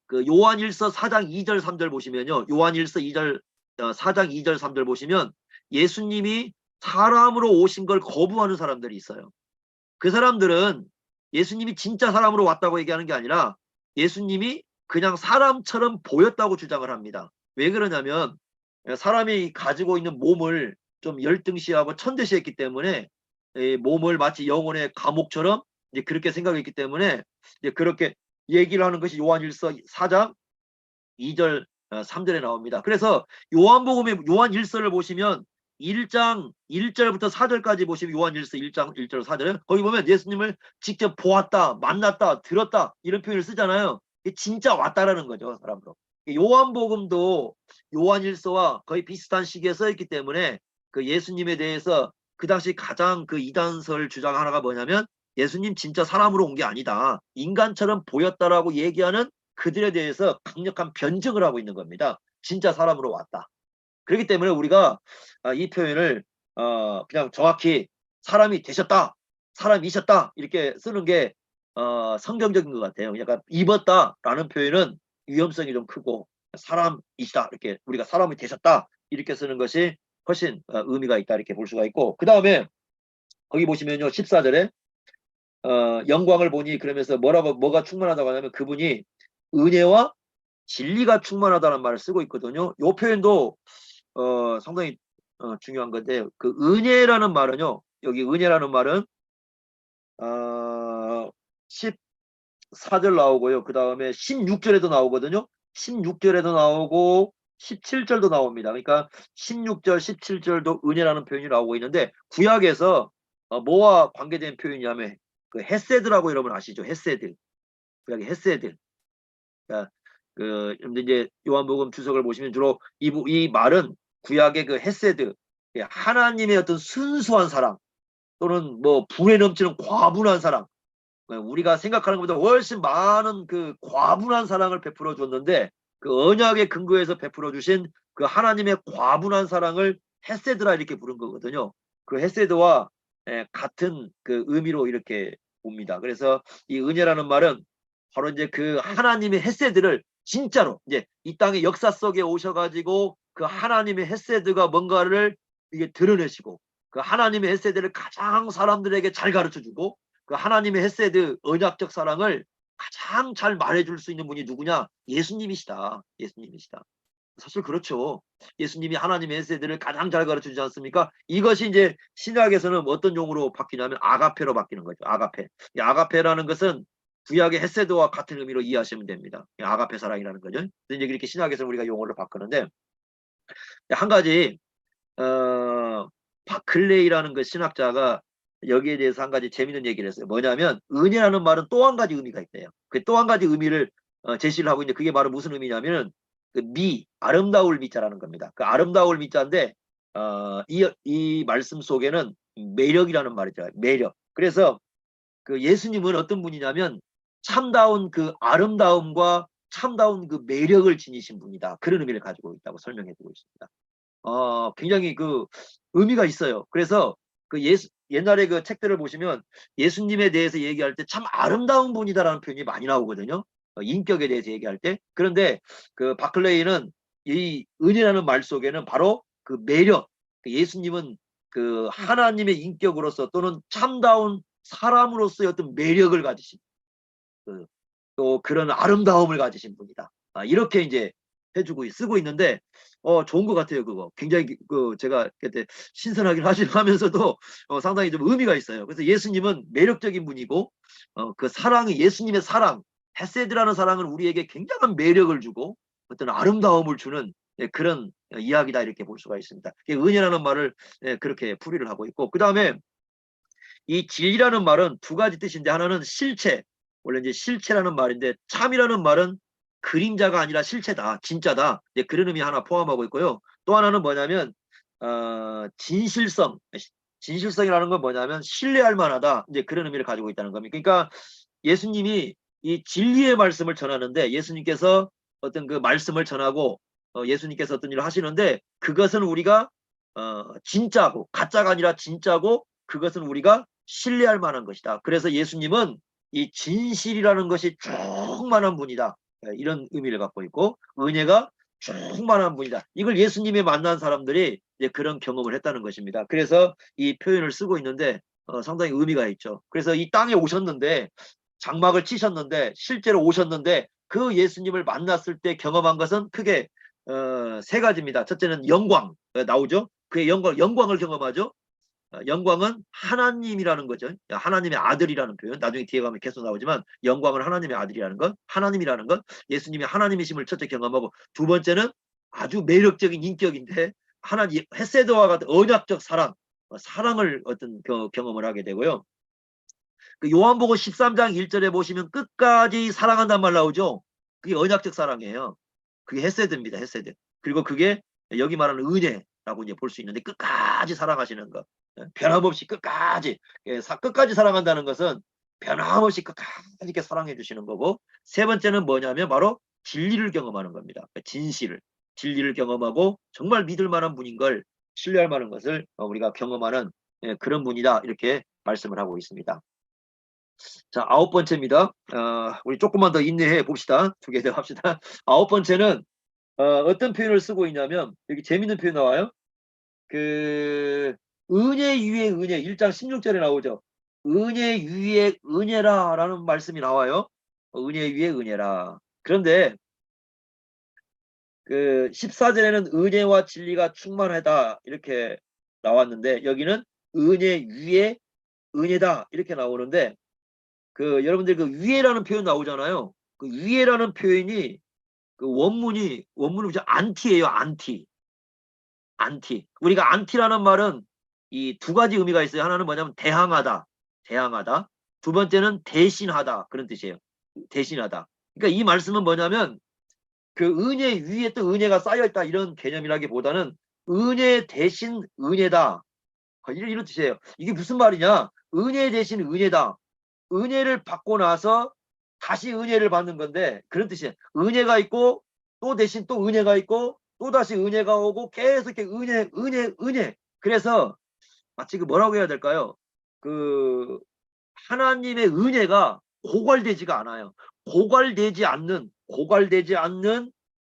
그 요한일서 4장 2절 3절 보시면요. 요한일서 4장 2절 3절 보시면 예수님이 사람으로 오신 걸 거부하는 사람들이 있어요. 그 사람들은 예수님이 진짜 사람으로 왔다고 얘기하는 게 아니라 예수님이 그냥 사람처럼 보였다고 주장을 합니다. 왜 그러냐면 사람이 가지고 있는 몸을 좀 열등시하고 천대시했기 때문에 몸을 마치 영혼의 감옥처럼 이제 그렇게 생각했기 때문에 이제 그렇게 얘기를 하는 것이 요한일서 4장 2절 3절에 나옵니다. 그래서 요한복음의 요한일서를 보시면 1장 1절부터 4절까지 보시면 요한일서 1장 1절 4절 거기 보면 예수님을 직접 보았다, 만났다, 들었다 이런 표현을 쓰잖아요. 진짜 왔다라는 거죠, 사람으로. 요한복음도 요한일서와 거의 비슷한 시기에 써있기 때문에 그 예수님에 대해서 그 당시 가장 그 이단설 주장 하나가 뭐냐면 예수님 진짜 사람으로 온 게 아니다. 인간처럼 보였다라고 얘기하는 그들에 대해서 강력한 변증을 하고 있는 겁니다. 진짜 사람으로 왔다. 그렇기 때문에 우리가 이 표현을 그냥 정확히 사람이 되셨다, 사람이셨다 이렇게 쓰는 게 성경적인 것 같아요. 약간 입었다라는 표현은 위험성이 좀 크고 사람이시다 이렇게 우리가 사람이 되셨다 이렇게 쓰는 것이 훨씬 의미가 있다 이렇게 볼 수가 있고, 그 다음에 거기 보시면요 14절에 영광을 보니 그러면서 뭐가 충만하다고 하냐면 그분이 은혜와 진리가 충만하다는 말을 쓰고 있거든요. 이 표현도 상당히 중요한 건데 그 은혜라는 말은요. 여기 은혜라는 말은 14절 나오고요. 그 다음에 16절에도 나오거든요. 16절에도 나오고 17절도 나옵니다. 그러니까 16절, 17절도 은혜라는 표현이 나오고 있는데 구약에서 뭐와 관계된 표현이냐면 그 헤세드라고 여러분 아시죠? 헤세드. 구약의 헤세드. 그러니까 이제 요한복음 주석을 보시면 주로 이 말은 구약의 그 헤세드, 하나님의 어떤 순수한 사랑 또는 뭐 불에 넘치는 과분한 사랑, 우리가 생각하는 것보다 훨씬 많은 그 과분한 사랑을 베풀어 줬는데 그 언약의 근거에서 베풀어 주신 그 하나님의 과분한 사랑을 헤세드라 이렇게 부른 거거든요. 그 헤세드와 같은 그 의미로 이렇게 봅니다. 그래서 이 은혜라는 말은 바로 이제 그 하나님의 헤세드를 진짜로 이제 이 땅의 역사 속에 오셔가지고 그 하나님의 헤세드가 뭔가를 이게 드러내시고 그 하나님의 헤세드를 가장 사람들에게 잘 가르쳐주고 그 하나님의 헤세드 언약적 사랑을 가장 잘 말해줄 수 있는 분이 누구냐? 예수님이시다. 예수님이시다. 사실 그렇죠. 예수님이 하나님의 헤세드를 가장 잘 가르쳐주지 않습니까? 이것이 이제 신약에서는 어떤 용어로 바뀌냐면 아가페로 바뀌는 거죠. 아가페. 이 아가페라는 것은 구약의 헤세드와 같은 의미로 이해하시면 됩니다. 아가페 사랑이라는 거죠. 이제 이렇게 신약에서 우리가 용어를 바꾸는데 한 가지 바클레이라는 그 신학자가 여기에 대해서 한 가지 재밌는 얘기를 했어요. 뭐냐면 은혜라는 말은 또 한 가지 의미가 있대요. 그 또 한 가지 의미를 제시를 하고 있는데 그게 바로 무슨 의미냐면은 그 아름다울 미자라는 겁니다. 그 아름다울 미자인데 이 말씀 속에는 매력이라는 말이죠. 매력. 그래서 그 예수님은 어떤 분이냐면 참다운 그 아름다움과 참다운 그 매력을 지니신 분이다. 그런 의미를 가지고 있다고 설명해 주고 있습니다. 굉장히 그 의미가 있어요. 그래서 그 옛날에 그 책들을 보시면 예수님에 대해서 얘기할 때 참 아름다운 분이다라는 표현이 많이 나오거든요. 인격에 대해서 얘기할 때. 그런데 그 바클레이는 이 은혜라는 말 속에는 바로 그 매력, 그 예수님은 그 하나님의 인격으로서 또는 참다운 사람으로서의 어떤 매력을 가지신 그, 또 그런 아름다움을 가지신 분이다. 이렇게 이제 해주고 쓰고 있는데 좋은 것 같아요. 그거 굉장히 그 제가 그때 신선하긴 하면서도 상당히 좀 의미가 있어요. 그래서 예수님은 매력적인 분이고 그 사랑이 예수님의 사랑 헤세드라는 사랑은 우리에게 굉장한 매력을 주고 어떤 아름다움을 주는 그런 이야기다 이렇게 볼 수가 있습니다. 은혜라는 말을 그렇게 풀이를 하고 있고 그 다음에 이 진리라는 말은 두 가지 뜻인데 하나는 실체 원래 이제 실체라는 말인데 참이라는 말은 그림자가 아니라 실체다, 진짜다. 이제 그런 의미 하나 포함하고 있고요. 또 하나는 뭐냐면 진실성. 진실성이라는 건 뭐냐면 신뢰할 만하다. 이제 그런 의미를 가지고 있다는 겁니다. 그러니까 예수님이 이 진리의 말씀을 전하는데 예수님께서 어떤 그 말씀을 전하고 예수님께서 어떤 일을 하시는데 그것은 우리가 진짜고 가짜가 아니라 진짜고 그것은 우리가 신뢰할 만한 것이다. 그래서 예수님은 이 진실이라는 것이 충만한 분이다. 이런 의미를 갖고 있고 은혜가 충만한 분이다. 이걸 예수님이 만난 사람들이 이제 그런 경험을 했다는 것입니다. 그래서 이 표현을 쓰고 있는데 상당히 의미가 있죠. 그래서 이 땅에 오셨는데 장막을 치셨는데 실제로 오셨는데 그 예수님을 만났을 때 경험한 것은 크게 세 가지입니다. 첫째는 영광 나오죠. 그의 영광을 경험하죠. 영광은 하나님이라는 거죠. 하나님의 아들이라는 표현. 나중에 뒤에 가면 계속 나오지만 영광은 하나님의 아들이라는 것, 하나님이라는 것, 예수님이 하나님이심을 첫째 경험하고 두 번째는 아주 매력적인 인격인데 하나님 헤세드와 같은 언약적 사랑, 사랑을 어떤 경험을 하게 되고요. 그 요한복음 13장 1절에 보시면 끝까지 사랑한단 말 나오죠. 그게 언약적 사랑이에요. 그게 헤세드입니다. 헤세드. 그리고 그게 여기 말하는 은혜라고 이제 볼 수 있는데 끝까지 사랑하시는 것. 변함없이 끝까지 끝까지 사랑한다는 것은 변함없이 끝까지 이렇게 사랑해 주시는 거고 세 번째는 뭐냐면 바로 진리를 경험하는 겁니다. 진리를 경험하고 정말 믿을 만한 분인 걸 신뢰할 만한 것을 우리가 경험하는 그런 분이다 이렇게 말씀을 하고 있습니다. 자, 아홉 번째입니다. 우리 조금만 더 인내해 봅시다. 두 개 더 합시다. 아홉 번째는 어떤 표현을 쓰고 있냐면 여기 재밌는 표현 나와요. 그 은혜 위에 은혜 1장 16절에 나오죠. 은혜 위에 은혜라라는 말씀이 나와요. 은혜 위에 은혜라. 그런데 그 14절에는 은혜와 진리가 충만하다 이렇게 나왔는데 여기는 은혜 위에 은혜다 이렇게 나오는데 그 여러분들 그 위에라는 표현 나오잖아요. 그 위에라는 표현이 그 원문이 무슨 안티예요. 안티. 우리가 안티라는 말은 이 두 가지 의미가 있어요. 하나는 뭐냐면 대항하다. 두 번째는 대신하다. 그런 뜻이에요. 대신하다. 그러니까 이 말씀은 뭐냐면 그 은혜 위에 또 은혜가 쌓여있다 이런 개념이라기보다는 은혜 대신 은혜다. 이런 뜻이에요. 이게 무슨 말이냐? 은혜 대신 은혜다. 은혜를 받고 나서 다시 은혜를 받는 건데 그런 뜻이에요. 은혜가 있고 또 대신 또 은혜가 있고 또 다시 은혜가 오고 계속 이렇게 은혜. 그래서 마치 그 뭐라고 해야 될까요? 그 하나님의 은혜가 고갈되지가 않아요. 고갈되지 않는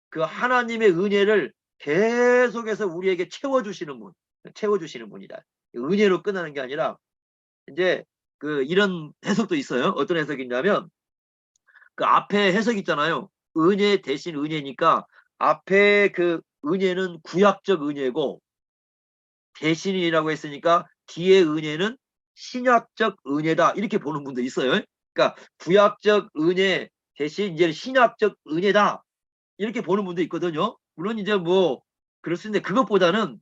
그 하나님의 은혜를 계속해서 우리에게 채워주시는 분이다. 은혜로 끝나는 게 아니라 이제 그 이런 해석도 있어요. 어떤 해석이냐면 그 앞에 해석 있잖아요. 은혜 대신 은혜니까 앞에 그 은혜는 구약적 은혜고 대신이라고 했으니까 뒤에 은혜는 신약적 은혜다 이렇게 보는 분도 있어요. 그러니까 구약적 은혜 대신 이제 신약적 은혜다 이렇게 보는 분도 있거든요. 물론 이제 뭐 그럴 수 있는데 그것보다는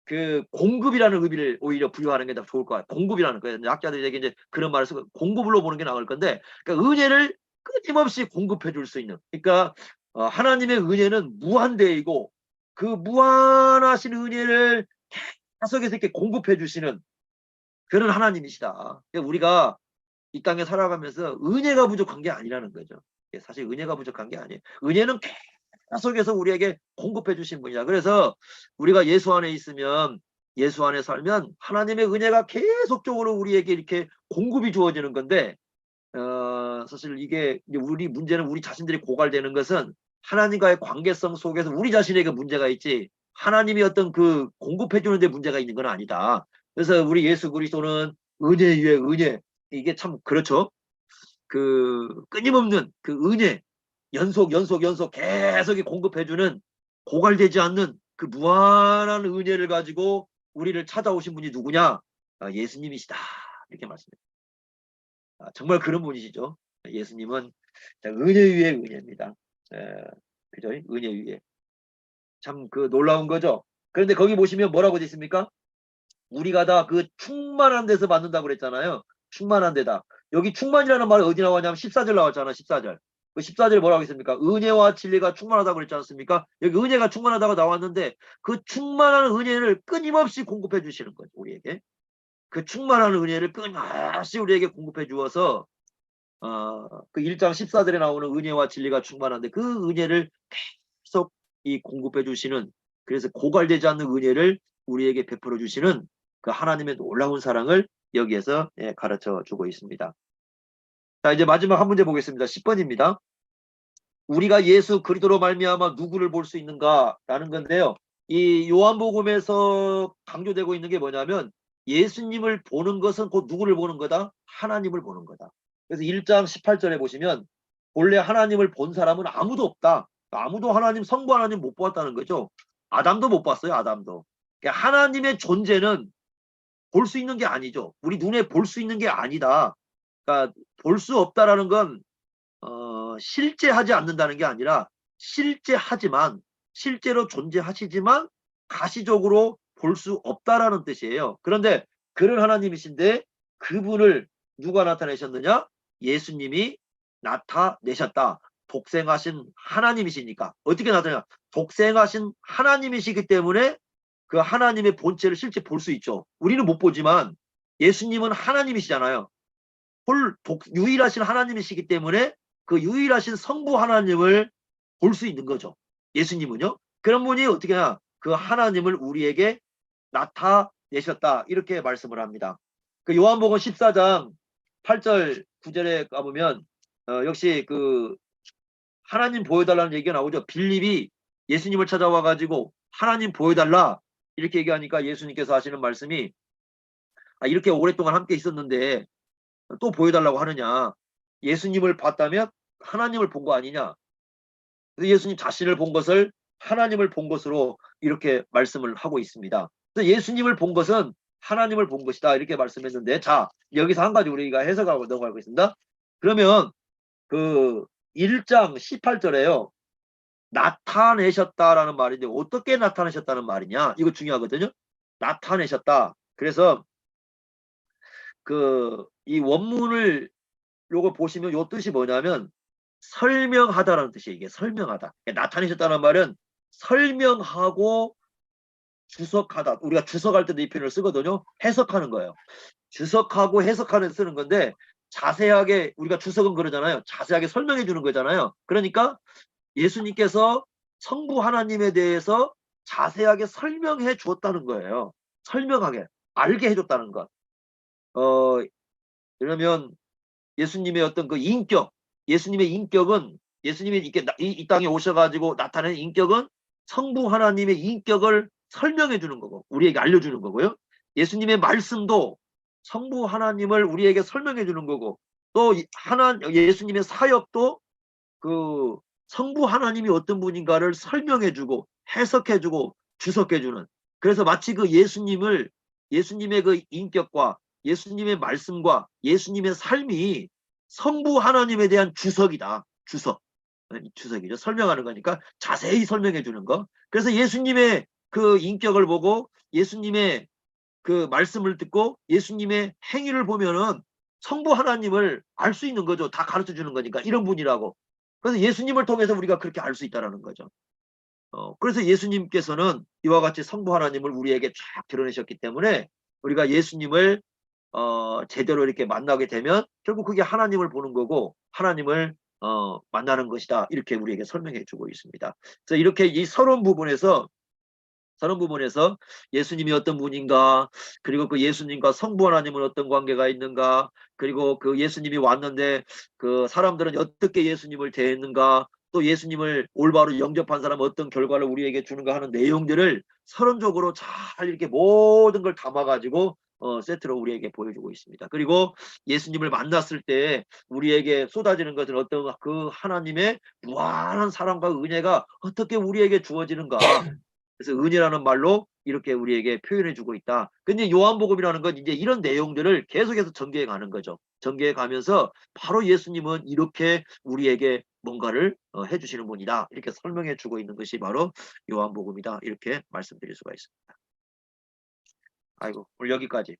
그 공급이라는 의미를 오히려 부여하는 게 더 좋을 것 같아요. 공급이라는 거예요. 학자들에게 이제 그런 말을 쓰고 공급으로 보는 게 나을 건데, 그러니까 은혜를 끊임없이 공급해 줄 수 있는. 그러니까 하나님의 은혜는 무한대이고 그 무한하신 은혜를 계속해서 이렇게 공급해 주시는 그런 하나님이시다. 그러니까 우리가 이 땅에 살아가면서 은혜가 부족한 게 아니라는 거죠. 사실 은혜가 부족한 게 아니에요. 은혜는 계속해서 우리에게 공급해 주신 분이다. 그래서 우리가 예수 안에 있으면, 예수 안에 살면 하나님의 은혜가 계속적으로 우리에게 이렇게 공급이 주어지는 건데, 사실 이게 우리 문제는 우리 자신들이 고갈되는 것은 하나님과의 관계성 속에서 우리 자신에게 문제가 있지 하나님이 어떤 그 공급해 주는 데 문제가 있는 건 아니다. 그래서 우리 예수 그리스도는 은혜 위에 은혜, 이게 참 그렇죠. 그 끊임없는 그 은혜, 연속 계속 공급해주는, 고갈되지 않는 그 무한한 은혜를 가지고 우리를 찾아오신 분이 누구냐? 예수님이시다. 이렇게 말씀해요. 정말 그런 분이시죠. 예수님은 은혜 위에 은혜입니다. 그죠? 은혜 위에. 참 그 놀라운 거죠. 그런데 거기 보시면 뭐라고 되어 있습니까? 우리가 다 그 충만한 데서 받는다고 그랬잖아요. 충만한 데다. 여기 충만이라는 말이 어디 나왔냐면 14절 나왔잖아. 14절. 그 14절 뭐라고 했습니까? 은혜와 진리가 충만하다고 그랬지 않습니까? 여기 은혜가 충만하다고 나왔는데 그 충만한 은혜를 끊임없이 공급해 주시는 거죠. 우리에게. 그 충만한 은혜를 끊임없이 우리에게 공급해 주어서 그 1장 14절에 나오는 은혜와 진리가 충만한데 그 은혜를 계속 이 공급해 주시는, 그래서 고갈되지 않는 은혜를 우리에게 베풀어 주시는 그 하나님의 놀라운 사랑을 여기에서 가르쳐 주고 있습니다. 자, 이제 마지막 한 문제 보겠습니다. 10번입니다. 우리가 예수 그리스도로 말미암아 누구를 볼 수 있는가라는 건데요. 이 요한복음에서 강조되고 있는 게 뭐냐면 예수님을 보는 것은 곧 누구를 보는 거다? 하나님을 보는 거다. 그래서 1장 18절에 보시면 본래 하나님을 본 사람은 아무도 없다. 아무도 하나님, 성부 하나님 못 보았다는 거죠. 아담도 못 봤어요. 아담도. 그러니까 하나님의 존재는 볼 수 있는 게 아니죠. 우리 눈에 볼 수 있는 게 아니다. 그러니까 볼 수 없다라는 건 실제하지 않는다는 게 아니라 실제하지만, 실제로 존재하시지만 가시적으로 볼 수 없다라는 뜻이에요. 그런데 그런 하나님이신데 그분을 누가 나타내셨느냐? 예수님이 나타내셨다. 독생하신 하나님이시니까. 어떻게 나타내냐? 독생하신 하나님이시기 때문에 그 하나님의 본체를 실제 볼 수 있죠. 우리는 못 보지만 예수님은 하나님이시잖아요. 유일하신 하나님이시기 때문에 그 유일하신 성부 하나님을 볼 수 있는 거죠. 예수님은요. 그런 분이 어떻게 하냐? 그 하나님을 우리에게 나타내셨다. 이렇게 말씀을 합니다. 그 요한복음 14장 8절 9절에 가보면 역시 그 하나님 보여달라는 얘기가 나오죠. 빌립이 예수님을 찾아와 가지고 하나님 보여달라 이렇게 얘기하니까 예수님께서 하시는 말씀이 이렇게 오랫동안 함께 있었는데 또 보여달라고 하느냐. 예수님을 봤다면 하나님을 본 거 아니냐. 그래서 예수님 자신을 본 것을 하나님을 본 것으로 이렇게 말씀을 하고 있습니다. 그래서 예수님을 본 것은 하나님을 본 것이다. 이렇게 말씀했는데, 자, 여기서 한 가지 우리가 해석하고 넘어가겠습니다. 그러면 그 1장 18절에요. 나타내셨다라는 말인데 어떻게 나타내셨다는 말이냐? 이거 중요하거든요. 나타내셨다. 그래서 그 이 원문을 요거 보시면 요 뜻이 뭐냐면 설명하다라는 뜻이에요. 이게 설명하다. 나타내셨다는 말은 설명하고 주석하다. 우리가 주석할 때도 이 표현을 쓰거든요. 해석하는 거예요. 주석하고 해석하는 쓰는 건데 자세하게 우리가 주석은 그러잖아요. 자세하게 설명해 주는 거잖아요. 그러니까 예수님께서 성부 하나님에 대해서 자세하게 설명해 주었다는 거예요. 설명하게 알게 해줬다는 것. 그러면 예수님의 어떤 그 인격, 예수님의 인격은 예수님이 이렇게 이 땅에 오셔가지고 나타낸 인격은 성부 하나님의 인격을 설명해 주는 거고 우리에게 알려주는 거고요. 예수님의 말씀도 성부 하나님을 우리에게 설명해 주는 거고 또 예수님의 사역도 그 성부 하나님이 어떤 분인가를 설명해 주고 해석해 주고 주석해 주는, 그래서 마치 그 예수님의 그 인격과 예수님의 말씀과 예수님의 삶이 성부 하나님에 대한 주석이다. 주석이죠. 설명하는 거니까 자세히 설명해 주는 거. 그래서 예수님의 그 인격을 보고 예수님의 그 말씀을 듣고 예수님의 행위를 보면은 성부 하나님을 알 수 있는 거죠. 다 가르쳐 주는 거니까 이런 분이라고. 그래서 예수님을 통해서 우리가 그렇게 알 수 있다라는 거죠. 그래서 예수님께서는 이와 같이 성부 하나님을 우리에게 쫙 드러내셨기 때문에 우리가 예수님을 제대로 이렇게 만나게 되면 결국 그게 하나님을 보는 거고 하나님을 만나는 것이다. 이렇게 우리에게 설명해 주고 있습니다. 그래서 이렇게 이 서론 부분에서 예수님이 어떤 분인가, 그리고 그 예수님과 성부 하나님은 어떤 관계가 있는가, 그리고 그 예수님이 왔는데 그 사람들은 어떻게 예수님을 대했는가, 또 예수님을 올바로 영접한 사람은 어떤 결과를 우리에게 주는가 하는 내용들을 서론적으로 잘 이렇게 모든 걸 담아가지고 세트로 우리에게 보여주고 있습니다. 그리고 예수님을 만났을 때 우리에게 쏟아지는 것은 어떤 그 하나님의 무한한 사랑과 은혜가 어떻게 우리에게 주어지는가. 그래서 은혜라는 말로 이렇게 우리에게 표현해 주고 있다. 근데 요한복음이라는 건 이제 이런 내용들을 계속해서 전개해 가는 거죠. 전개해 가면서 바로 예수님은 이렇게 우리에게 뭔가를 해 주시는 분이다. 이렇게 설명해 주고 있는 것이 바로 요한복음이다. 이렇게 말씀드릴 수가 있습니다. 아이고, 오늘 여기까지.